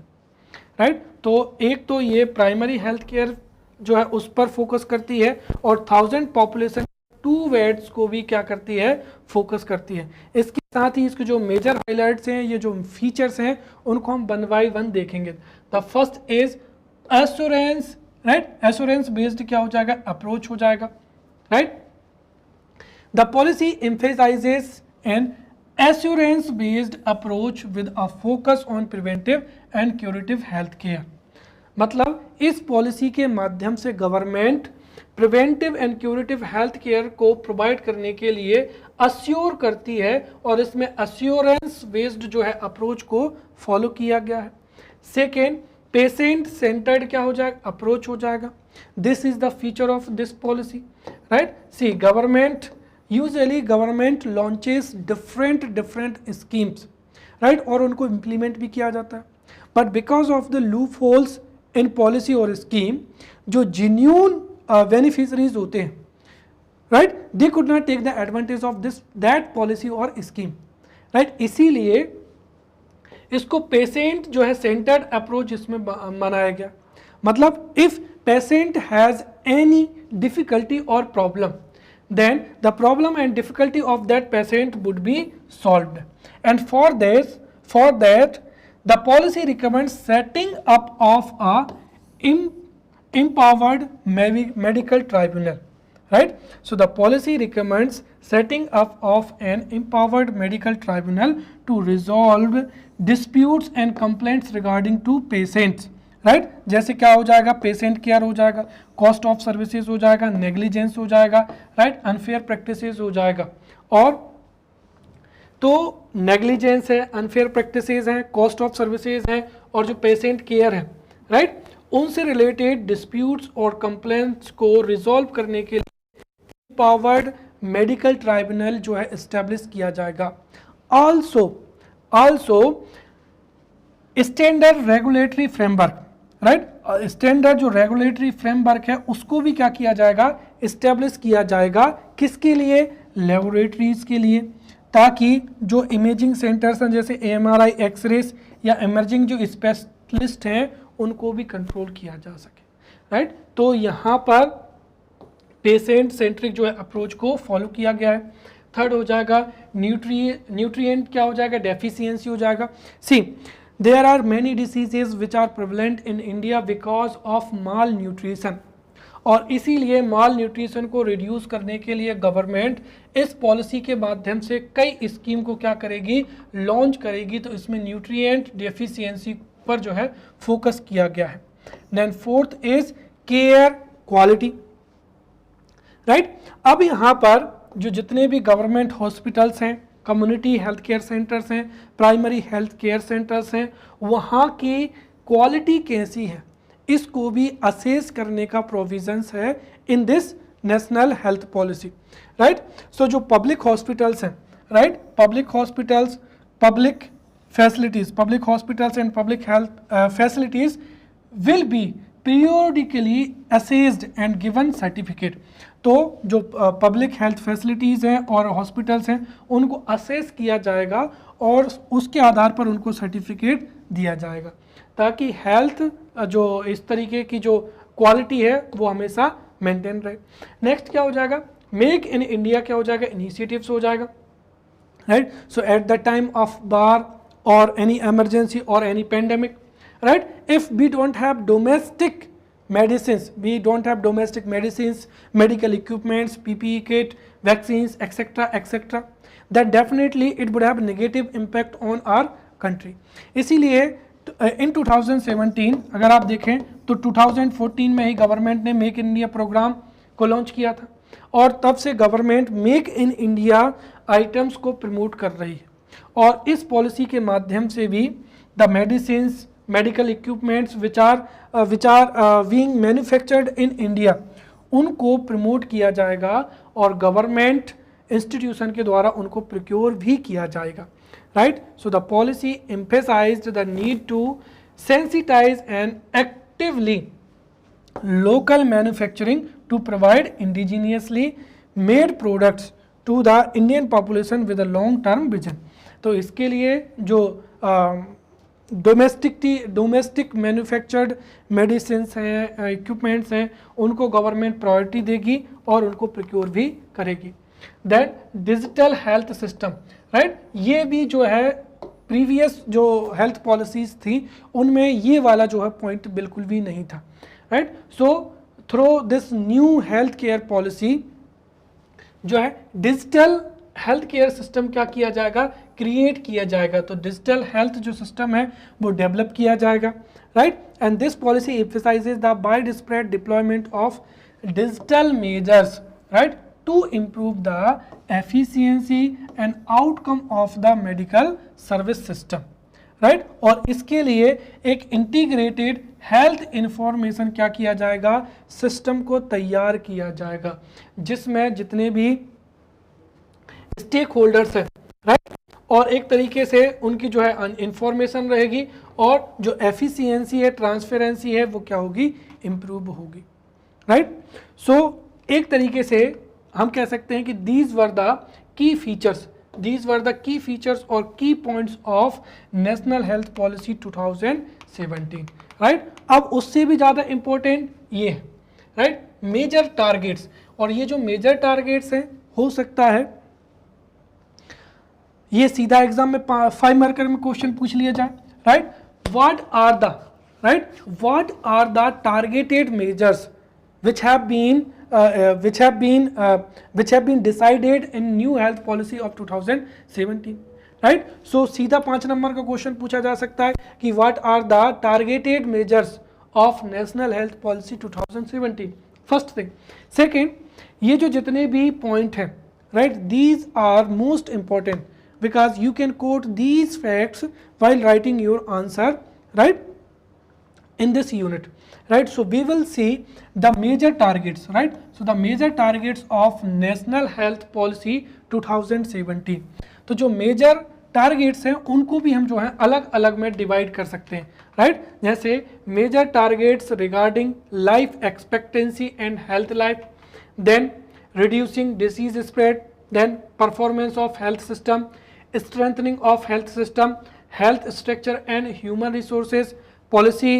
right? तो एक तो ये प्राइमरी हेल्थ केयर जो है उस पर फोकस करती है और 1000 पॉपुलेशन 2 बेड्स को भी क्या करती है, फोकस करती है. इसके साथ ही इसके जो मेजर हाइलाइट्स हैं, ये जो फीचर्स हैं उनको हम 1 by 1 देखेंगे. The first is assurance, right? Assurance based क्या हो जाएगा, अप्रोच हो जाएगा, right? The policy emphasises N assurance based approach with a focus on preventive and curative health care. मतलब इस पॉलिसी के माध्यम से government preventive and curative health care को प्रोवाइड करने के लिए अश्योर करती है और इसमें अश्योरेंस बेस्ड जो है अप्रोच को फॉलो किया गया है. सेकेंड, पेशेंट सेंटर्ड क्या हो जाएगा, अप्रोच हो जाएगा. This is the feature of this policy, right? See, usually government launches different schemes, right, और उनको इम्प्लीमेंट भी किया जाता है. But because of the loop holes in policy और स्कीम, जो जेन्युइन बेनिफिशरीज होते हैं, right, they could not take the advantage of that policy और स्कीम, राइट? इसीलिए इसको पेशेंट जो है सेंटर्ड अप्रोच इसमें बनाया गया. मतलब if patient has any difficulty और problem, then the problem and difficulty of that patient would be solved, and for that the policy recommends setting up of a empowered medical tribunal, right? So the policy recommends setting up of an empowered medical tribunal to resolve disputes and complaints regarding to patients, right? जैसे क्या हो जाएगा, पेशेंट केयर हो जाएगा, कॉस्ट ऑफ सर्विसेज हो जाएगा, नेग्लिजेंस हो जाएगा, राइट, अनफेयर प्रैक्टिसेस हो जाएगा. और तो नेग्लिजेंस है, अनफेयर प्रैक्टिसेस हैं, कॉस्ट ऑफ सर्विसेज हैं और जो पेशेंट केयर है, राइट, उनसे रिलेटेड डिस्प्यूट्स और कंप्लेंट्स को रिजॉल्व करने के लिए एम्पावर्ड मेडिकल ट्राइब्यूनल जो है एस्टेब्लिश किया जाएगा. Also standard regulatory framework, right, standard जो रेगुलेटरी फ्रेमवर्क है उसको भी क्या किया जाएगा, इस्टेब्लिश किया जाएगा. किसके लिए, लेबोरेटरीज के लिए, ताकि जो इमेजिंग सेंटर्स हैं जैसे AMRI, एक्सरेस या इमर्जिंग जो स्पेशलिस्ट हैं उनको भी कंट्रोल किया जा सके, राइट? तो यहाँ पर पेशेंट सेंट्रिक जो है अप्रोच को फॉलो किया गया है. थर्ड हो जाएगा न्यूट्रिएंट क्या हो जाएगा, डेफिशिएंसी हो जाएगा. सी, there are many diseases which are prevalent in India because of malnutrition, और इसीलिए माल न्यूट्रिशन को रिड्यूस करने के लिए गवर्नमेंट इस पॉलिसी के माध्यम से कई स्कीम को क्या करेगी, लॉन्च करेगी. तो इसमें न्यूट्रिएंट डेफिशिएंसी पर जो है फोकस किया गया है. Then fourth is care quality, right? अब यहाँ पर जो जितने भी गवर्नमेंट हॉस्पिटल्स हैं, कम्युनिटी हेल्थ केयर सेंटर्स हैं, प्राइमरी हेल्थ केयर सेंटर्स हैं, वहाँ की क्वालिटी कैसी है इसको भी असेस करने का प्रोविजंस है in this national health policy, right. So जो पब्लिक हॉस्पिटल्स हैं, right, public hospitals, public facilities, public hospitals and public health facilities will be periodically assessed and given certificate। तो जो पब्लिक हेल्थ फैसिलिटीज़ हैं और हॉस्पिटल्स हैं उनको असेस किया जाएगा और उसके आधार पर उनको सर्टिफिकेट दिया जाएगा, ताकि हेल्थ जो इस तरीके की जो क्वालिटी है वो हमेशा मेंटेन रहे। नेक्स्ट क्या हो जाएगा, मेक इन इंडिया क्या हो जाएगा, इनिशिएटिव्स हो जाएगा, right. So at the time of war और एनी एमरजेंसी और any pandemic, right, if we don't have domestic medicines, medical equipments, PPE kit, vaccines, etc., that definitely it would have negative impact on our country। इसीलिए in 2017 अगर आप देखें तो 2014 में ही गवर्नमेंट ने मेक इन इंडिया प्रोग्राम को लॉन्च किया था और तब से government make in India items को प्रमोट कर रही है, और इस पॉलिसी के माध्यम से भी the medicines, medical equipments which are being manufactured in India उनको प्रमोट किया जाएगा और गवर्नमेंट इंस्टीट्यूशन के द्वारा उनको प्रोक्योर भी किया जाएगा, right. So the policy emphasised the need to sensitise and actively local manufacturing to provide indigenously made products to the Indian population with a long term vision. तो इसके लिए जो डोमेस्टिक मैन्युफैक्चर्ड मेडिसिन्स हैं, इक्विपमेंट्स हैं, उनको गवर्नमेंट प्रायोरिटी देगी और उनको प्रोक्योर भी करेगी। That digital health system, right, ये भी जो है प्रीवियस जो हेल्थ पॉलिसीज थी उनमें ये वाला जो है पॉइंट बिल्कुल भी नहीं था, right. So through this new health care policy जो है डिजिटल हेल्थ केयर सिस्टम क्या किया जाएगा, क्रिएट किया जाएगा। तो डिजिटल हेल्थ जो सिस्टम है वो डेवलप किया जाएगा, right. And this policy emphasises the wide spread deployment of digital measures, right, to improve the efficiency and outcome of the medical service system, right. और इसके लिए एक इंटीग्रेटेड हेल्थ इंफॉर्मेशन क्या किया जाएगा, सिस्टम को तैयार किया जाएगा, जिसमें जितने भी स्टेक होल्डर्स हैं, राइट, और एक तरीके से उनकी जो है इंफॉर्मेशन रहेगी और जो एफिशिएंसी है, ट्रांसपेरेंसी है, वो क्या होगी, इम्प्रूव होगी, राइट। सो एक तरीके से हम कह सकते हैं कि these were the key features और की points of national health policy 2017, right. अब उससे भी ज़्यादा इंपॉर्टेंट ये है, राइट, मेजर टारगेट्स। और ये जो मेजर टारगेट्स हैं हो सकता है ये सीधा एग्जाम में 5 मार्कर में क्वेश्चन पूछ लिया जाए, right. What are the targeted measures which have been decided in new health policy of 2017, right। so सीधा 5 नंबर का क्वेश्चन पूछा जा सकता है कि what are the targeted measures of national health policy 2017, first thing। second, ये जो जितने भी पॉइंट हैं, right, these are most important because you can quote these facts while writing your answer, right, in this unit, right। so we will see the major targets, right। so the major targets of national health policy 2017। तो जो मेजर टारगेट्स हैं उनको भी हम जो है अलग अलग में डिवाइड कर सकते हैं, राइट। जैसे major targets regarding life expectancy and health life, then reducing disease spread, then performance of health system, strengthening of health system, health structure and human resources, policy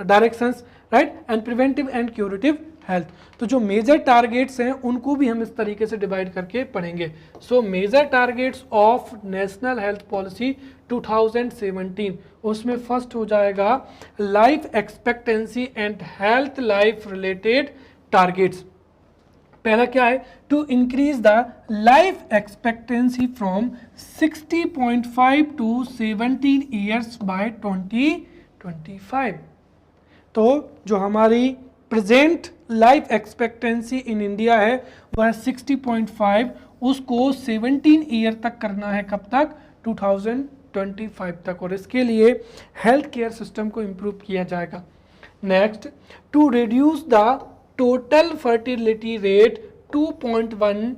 directions, right, and preventive and curative health। तो जो मेजर टारगेट्स हैं उनको भी हम इस तरीके से डिवाइड करके पढ़ेंगे। So major targets of national health policy 2017, उसमें फर्स्ट हो जाएगा life expectancy and health life related targets. पहला क्या है, to increase the life expectancy from 60.5 to 17 years by 2025। तो जो हमारी present life expectancy in India है वह 60.5, उसको 17 ईयर तक करना है, कब तक, 2025 तक। और इसके लिए हेल्थ केयर सिस्टम को इम्प्रूव किया जाएगा, next, to reduce the total fertility rate 2.1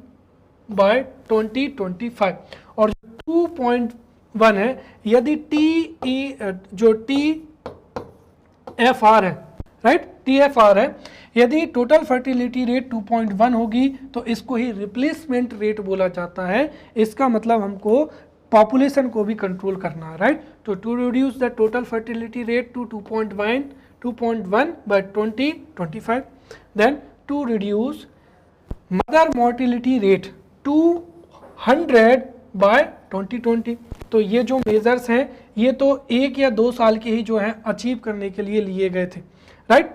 by 2025, और 2.1 है, यदि जो TFR है, राइट, TFR है, यदि टोटल फर्टिलिटी रेट 2.1 होगी तो इसको ही रिप्लेसमेंट रेट बोला जाता है। इसका मतलब हमको पॉपुलेशन को भी कंट्रोल करना है, राइट। तो to reduce the total fertility rate to 2.1 by 2025, then to reduce mother mortality rate 200 by 2020। तो ये जो मेजर्स हैं ये तो 1 या 2 साल के ही जो है अचीव करने के लिए लिए गए थे, राइट।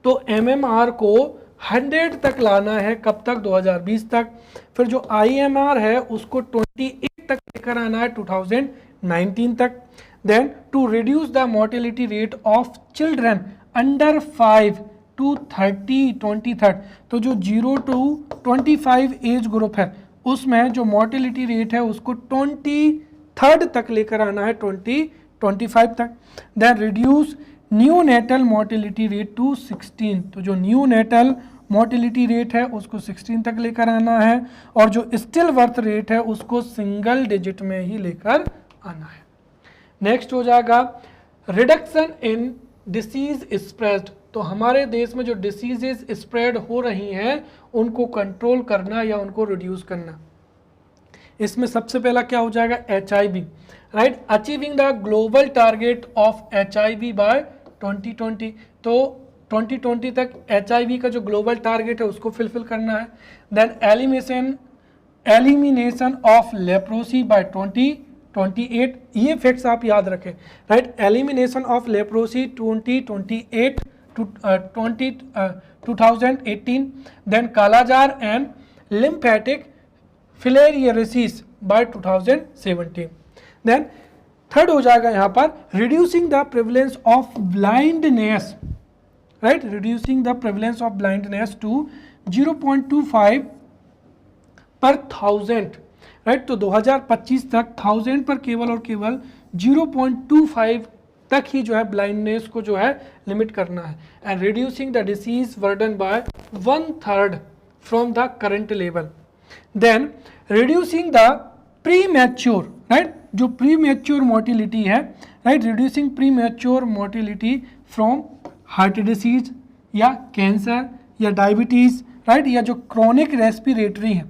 तो MMR को 100 तक लाना है, कब तक? 2020 तक। फिर जो IMR है उसको 28 तक लेकर आना है 2019 तक। Then to reduce the mortality rate of children under 5 to 2030, तो जो 0 to 25 एज ग्रुप है उसमें जो मोर्टेलिटी रेट है उसको 23rd तक लेकर आना है 2025 तक। Then reduce neonatal mortality rate to 16, तो जो न्यू नेटल मोर्टेलिटी रेट है उसको 16 तक लेकर आना है, और जो स्टिल बर्थ रेट है उसको सिंगल डिजिट में ही लेकर आना है। नेक्स्ट हो जाएगा रिडक्शन इन डिसीज स्प्रेड। तो हमारे देश में जो डिसीजेस स्प्रेड हो रही हैं उनको कंट्रोल करना या उनको रिड्यूस करना। इसमें सबसे पहला क्या हो जाएगा? HIV, right. Achieving the global target of HIV by 2020, तो 2020 तक HIV का जो ग्लोबल टारगेट है उसको फुलफिल करना है। Then elimination of leprosy by 2028, ये फैक्ट्स आप याद रखें, right. Elimination of leprosy 2028 to 2018, then kalazar and lymphatic filariasis by 2017। Then third हो जाएगा यहाँ पर reducing the prevalence of blindness, right, reducing the prevalence of blindness to 0.25 per 1000, right. तो 2025 तक 1000 पर केवल और केवल 0.25 तक ही जो है ब्लाइंडनेस को जो है लिमिट करना है। And reducing the disease burden by 1/3 from the current level. Then reducing the premature, right, जो प्री मैच्योर मोर्टिलिटी है, right, reducing premature mortality from heart disease या कैंसर या डायबिटीज़, राइट, या जो क्रॉनिक रेस्पिरेटरी है,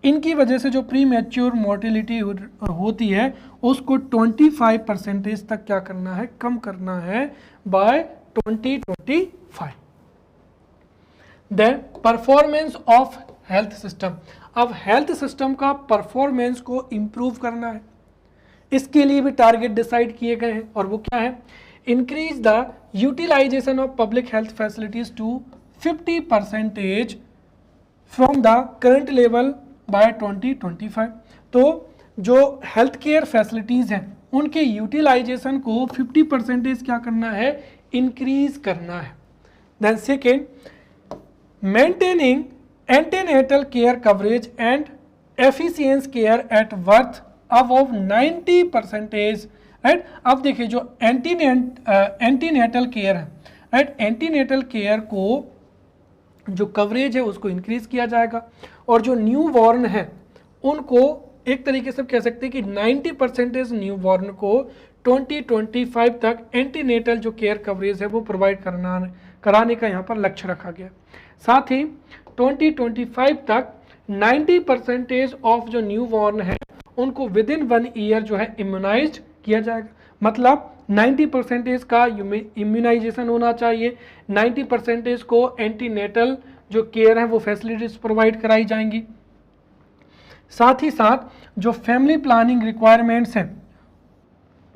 इनकी वजह से जो प्री मैच्योर मोर्टिलिटी होती है उसको 25% तक क्या करना है? कम करना है by 2025। Then performance of health system. अब हेल्थ सिस्टम का परफॉर्मेंस को इम्प्रूव करना है, इसके लिए भी टारगेट डिसाइड किए गए हैं, और वो क्या है? Increase the utilisation of public health facilities to 50% from the current level by 2025। तो जो हेल्थ केयर फैसिलिटीज़ हैं उनके यूटिलाइजेशन को 50% क्या करना है? इंक्रीज करना है। Then second, maintaining antenatal care coverage and efficiency care at birth above 90%, right. अब देखिए जो एंटीनेटल केयर है, राइट, एंटीनेटल केयर को जो कवरेज है उसको इंक्रीज किया जाएगा, और जो न्यू बॉर्न है उनको एक तरीके से कह सकते हैं कि 90% न्यू बॉर्न को 2025 तक एंटीनेटल जो केयर कवरेज है वो प्रोवाइड कराने का यहाँ पर लक्ष्य रखा गया। साथ ही 2025 तक 90% ऑफ जो न्यू बॉर्न है उनको विद इन 1 ईयर जो है इम्यूनाइज्ड किया जाएगा। मतलब 90% का इम्यूनाइजेशन होना चाहिए, 90% को एंटीनेटल जो केयर है वो फैसिलिटीज प्रोवाइड कराई जाएंगी। साथ ही साथ जो फैमिली प्लानिंग रिक्वायरमेंट्स हैं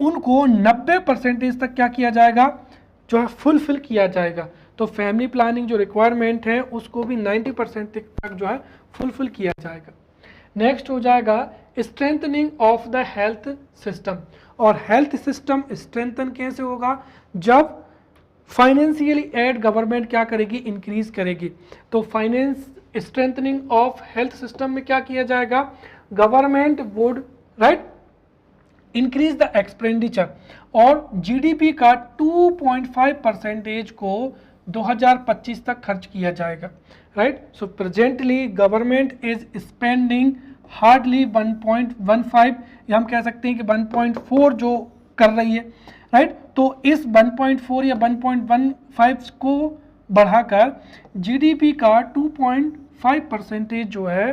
उनको 90% तक क्या किया जाएगा? जो है फुलफिल किया जाएगा। तो फैमिली प्लानिंग जो रिक्वायरमेंट है उसको भी 90% तक जो है फुलफिल किया जाएगा। नेक्स्ट हो जाएगा strengthening of the health system. और हेल्थ सिस्टम स्ट्रेंथन कैसे होगा? जब फाइनेंशियली एड गवर्नमेंट क्या करेगी? इंक्रीज करेगी। तो finance strengthening of health system में क्या किया जाएगा? Government would, right, increase the expenditure, और जीडीपी का 2.5% को 2025 तक खर्च किया जाएगा, right. So presently government is spending hardly 1.15, या हम कह सकते हैं कि 1.4 जो कर रही है, राइट। तो इस 1.4 या 1.15 को बढ़ाकर जीडीपी का 2.5% जो है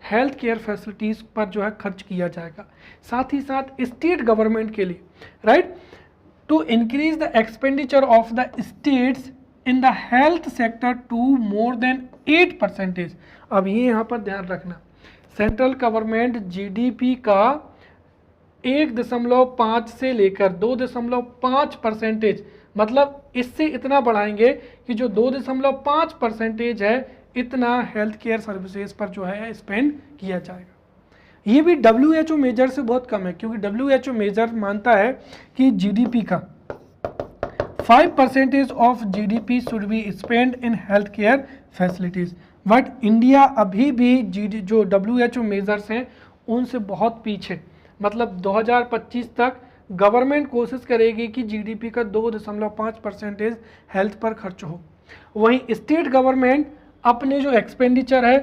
हेल्थ केयर फैसिलिटीज पर जो है खर्च किया जाएगा। साथ ही साथ स्टेट गवर्नमेंट के लिए, right, to increase the expenditure of the states in the health sector to more than 8%। अब ये यहाँ पर ध्यान रखना, सेंट्रल गवर्नमेंट जीडीपी का 1.5 से लेकर 2.5%, मतलब इससे इतना बढ़ाएंगे कि जो 2.5% है इतना हेल्थ केयर सर्विसेज पर जो है स्पेंड किया जाएगा। ये भी WHO मेजर से बहुत कम है, क्योंकि WHO मेजर मानता है कि जीडीपी का 5% of GDP should be spend in health care facilities, but India अभी भी जो WHO मेजर्स हैं उनसे बहुत पीछे, मतलब 2025 तक गवर्नमेंट कोशिश करेगी कि जीडीपी का 2.5% हेल्थ पर खर्च हो। वहीं स्टेट गवर्नमेंट अपने जो एक्सपेंडिचर है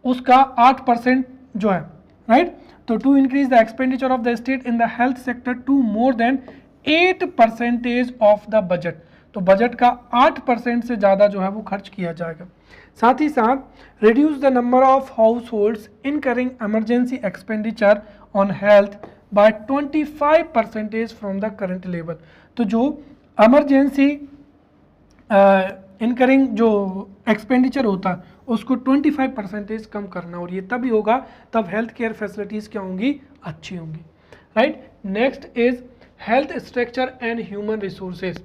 उसका 8% जो है, राइट। तो to increase the expenditure of the state in the health sector to more than 8% of the budget, तो बजट का 8% से ज़्यादा जो है वो खर्च किया जाएगा। साथ ही साथ reduce the number of households incurring emergency expenditure on health by 25% from the current level, तो जो इमरजेंसी इनकरिंग जो एक्सपेंडिचर होता है उसको 25% कम करना, और ये तभी होगा तब हेल्थ केयर फैसिलिटीज़ क्या होंगी, अच्छी होंगी, right. Next is health structure and human resources.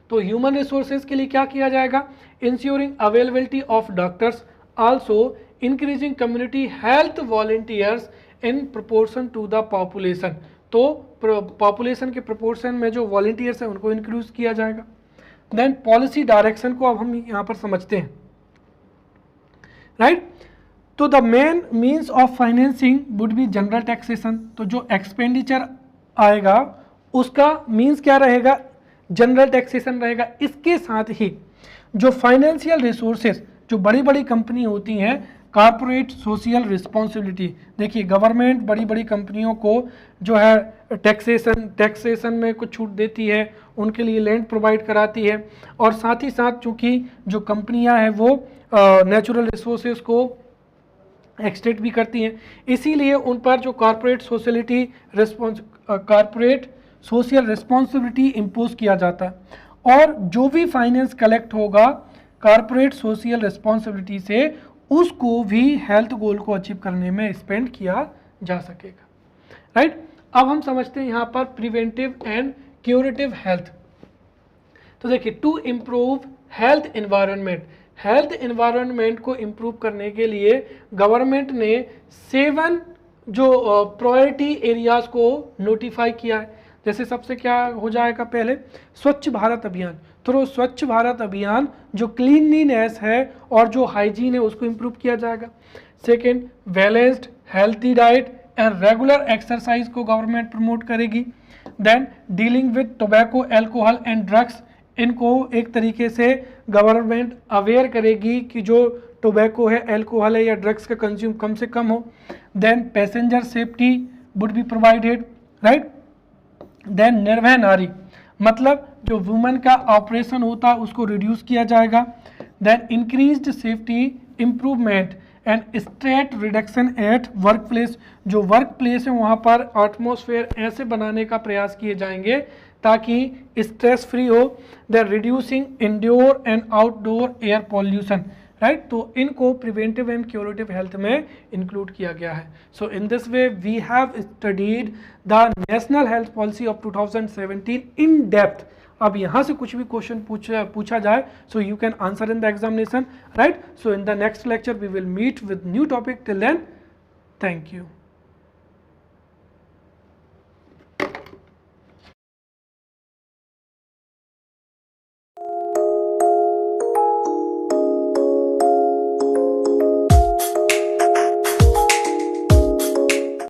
तो ह्यूमन रिसोर्सेज के लिए क्या किया जाएगा, ensuring availability of doctors, also increasing community health volunteers in proportion to the population, तो पॉपुलेशन के प्रोपोर्शन में जो वॉलंटियर्स हैं उनको इंक्लूड किया जाएगा। देन पॉलिसी डायरेक्शन को अब हम यहाँ पर समझते हैं, राइट। तो the main means of financing would be general taxation, तो जो एक्सपेंडिचर आएगा उसका मीन्स क्या रहेगा, जनरल टैक्सेशन रहेगा। इसके साथ ही जो फाइनेंशियल रिसोर्सेज जो बड़ी बड़ी कंपनी होती हैं, कॉर्पोरेट सोशल रिस्पॉन्सिबिलिटी, देखिए गवर्नमेंट बड़ी बड़ी कंपनियों को जो है टैक्सेशन में कुछ छूट देती है, उनके लिए लैंड प्रोवाइड कराती है, और साथ ही साथ चूँकि जो कंपनियां हैं वो नेचुरल रिसोर्सेज को एक्सट्रैक्ट भी करती हैं, इसीलिए उन पर जो कॉर्पोरेट सोशल रिस्पॉन्सिबिलिटी इम्पोज किया जाता है, और जो भी फाइनेंस कलेक्ट होगा कॉर्पोरेट सोशल रिस्पॉन्सिबिलिटी से उसको भी हेल्थ गोल को अचीव करने में स्पेंड किया जा सकेगा, राइट। अब हम समझते हैं यहाँ पर प्रिवेंटिव एंड क्यूरेटिव हेल्थ। तो देखिए, to improve health environment, health environment को इम्प्रूव करने के लिए गवर्नमेंट ने 7 जो प्रायोरिटी एरियाज को नोटिफाई किया है। जैसे सबसे क्या हो जाएगा, पहले स्वच्छ भारत अभियान, तो स्वच्छ भारत अभियान जो क्लीनलीनेस है और जो हाइजीन है उसको इम्प्रूव किया जाएगा। Second, balanced healthy diet and regular exercise को गवर्नमेंट प्रमोट करेगी। Then dealing with tobacco, alcohol and drugs, इनको एक तरीके से गवर्नमेंट अवेयर करेगी कि जो टोबैको है, एल्कोहल है या ड्रग्स का कंज्यूम कम से कम हो। Then passenger safety would be provided, right. Then निर्भय नारी, मतलब जो वुमेन का ऑपरेशन होता है उसको रिड्यूस किया जाएगा। Then increased safety improvement and stress reduction at workplace, जो वर्क प्लेस है वहाँ पर एटमॉस्फेयर ऐसे बनाने का प्रयास किए जाएंगे ताकि स्ट्रेस फ्री हो। Then reducing indoor and outdoor air pollution, right. तो इनको प्रिवेंटिव एंड क्यूरेटिव हेल्थ में इंक्लूड किया गया है। So in this way we have studied the national health policy of 2017 in depth. अब यहाँ से कुछ भी क्वेश्चन पूछा जाए, so you can answer in the examination, right. So in the next lecture we will meet with new topic. Till then, thank you.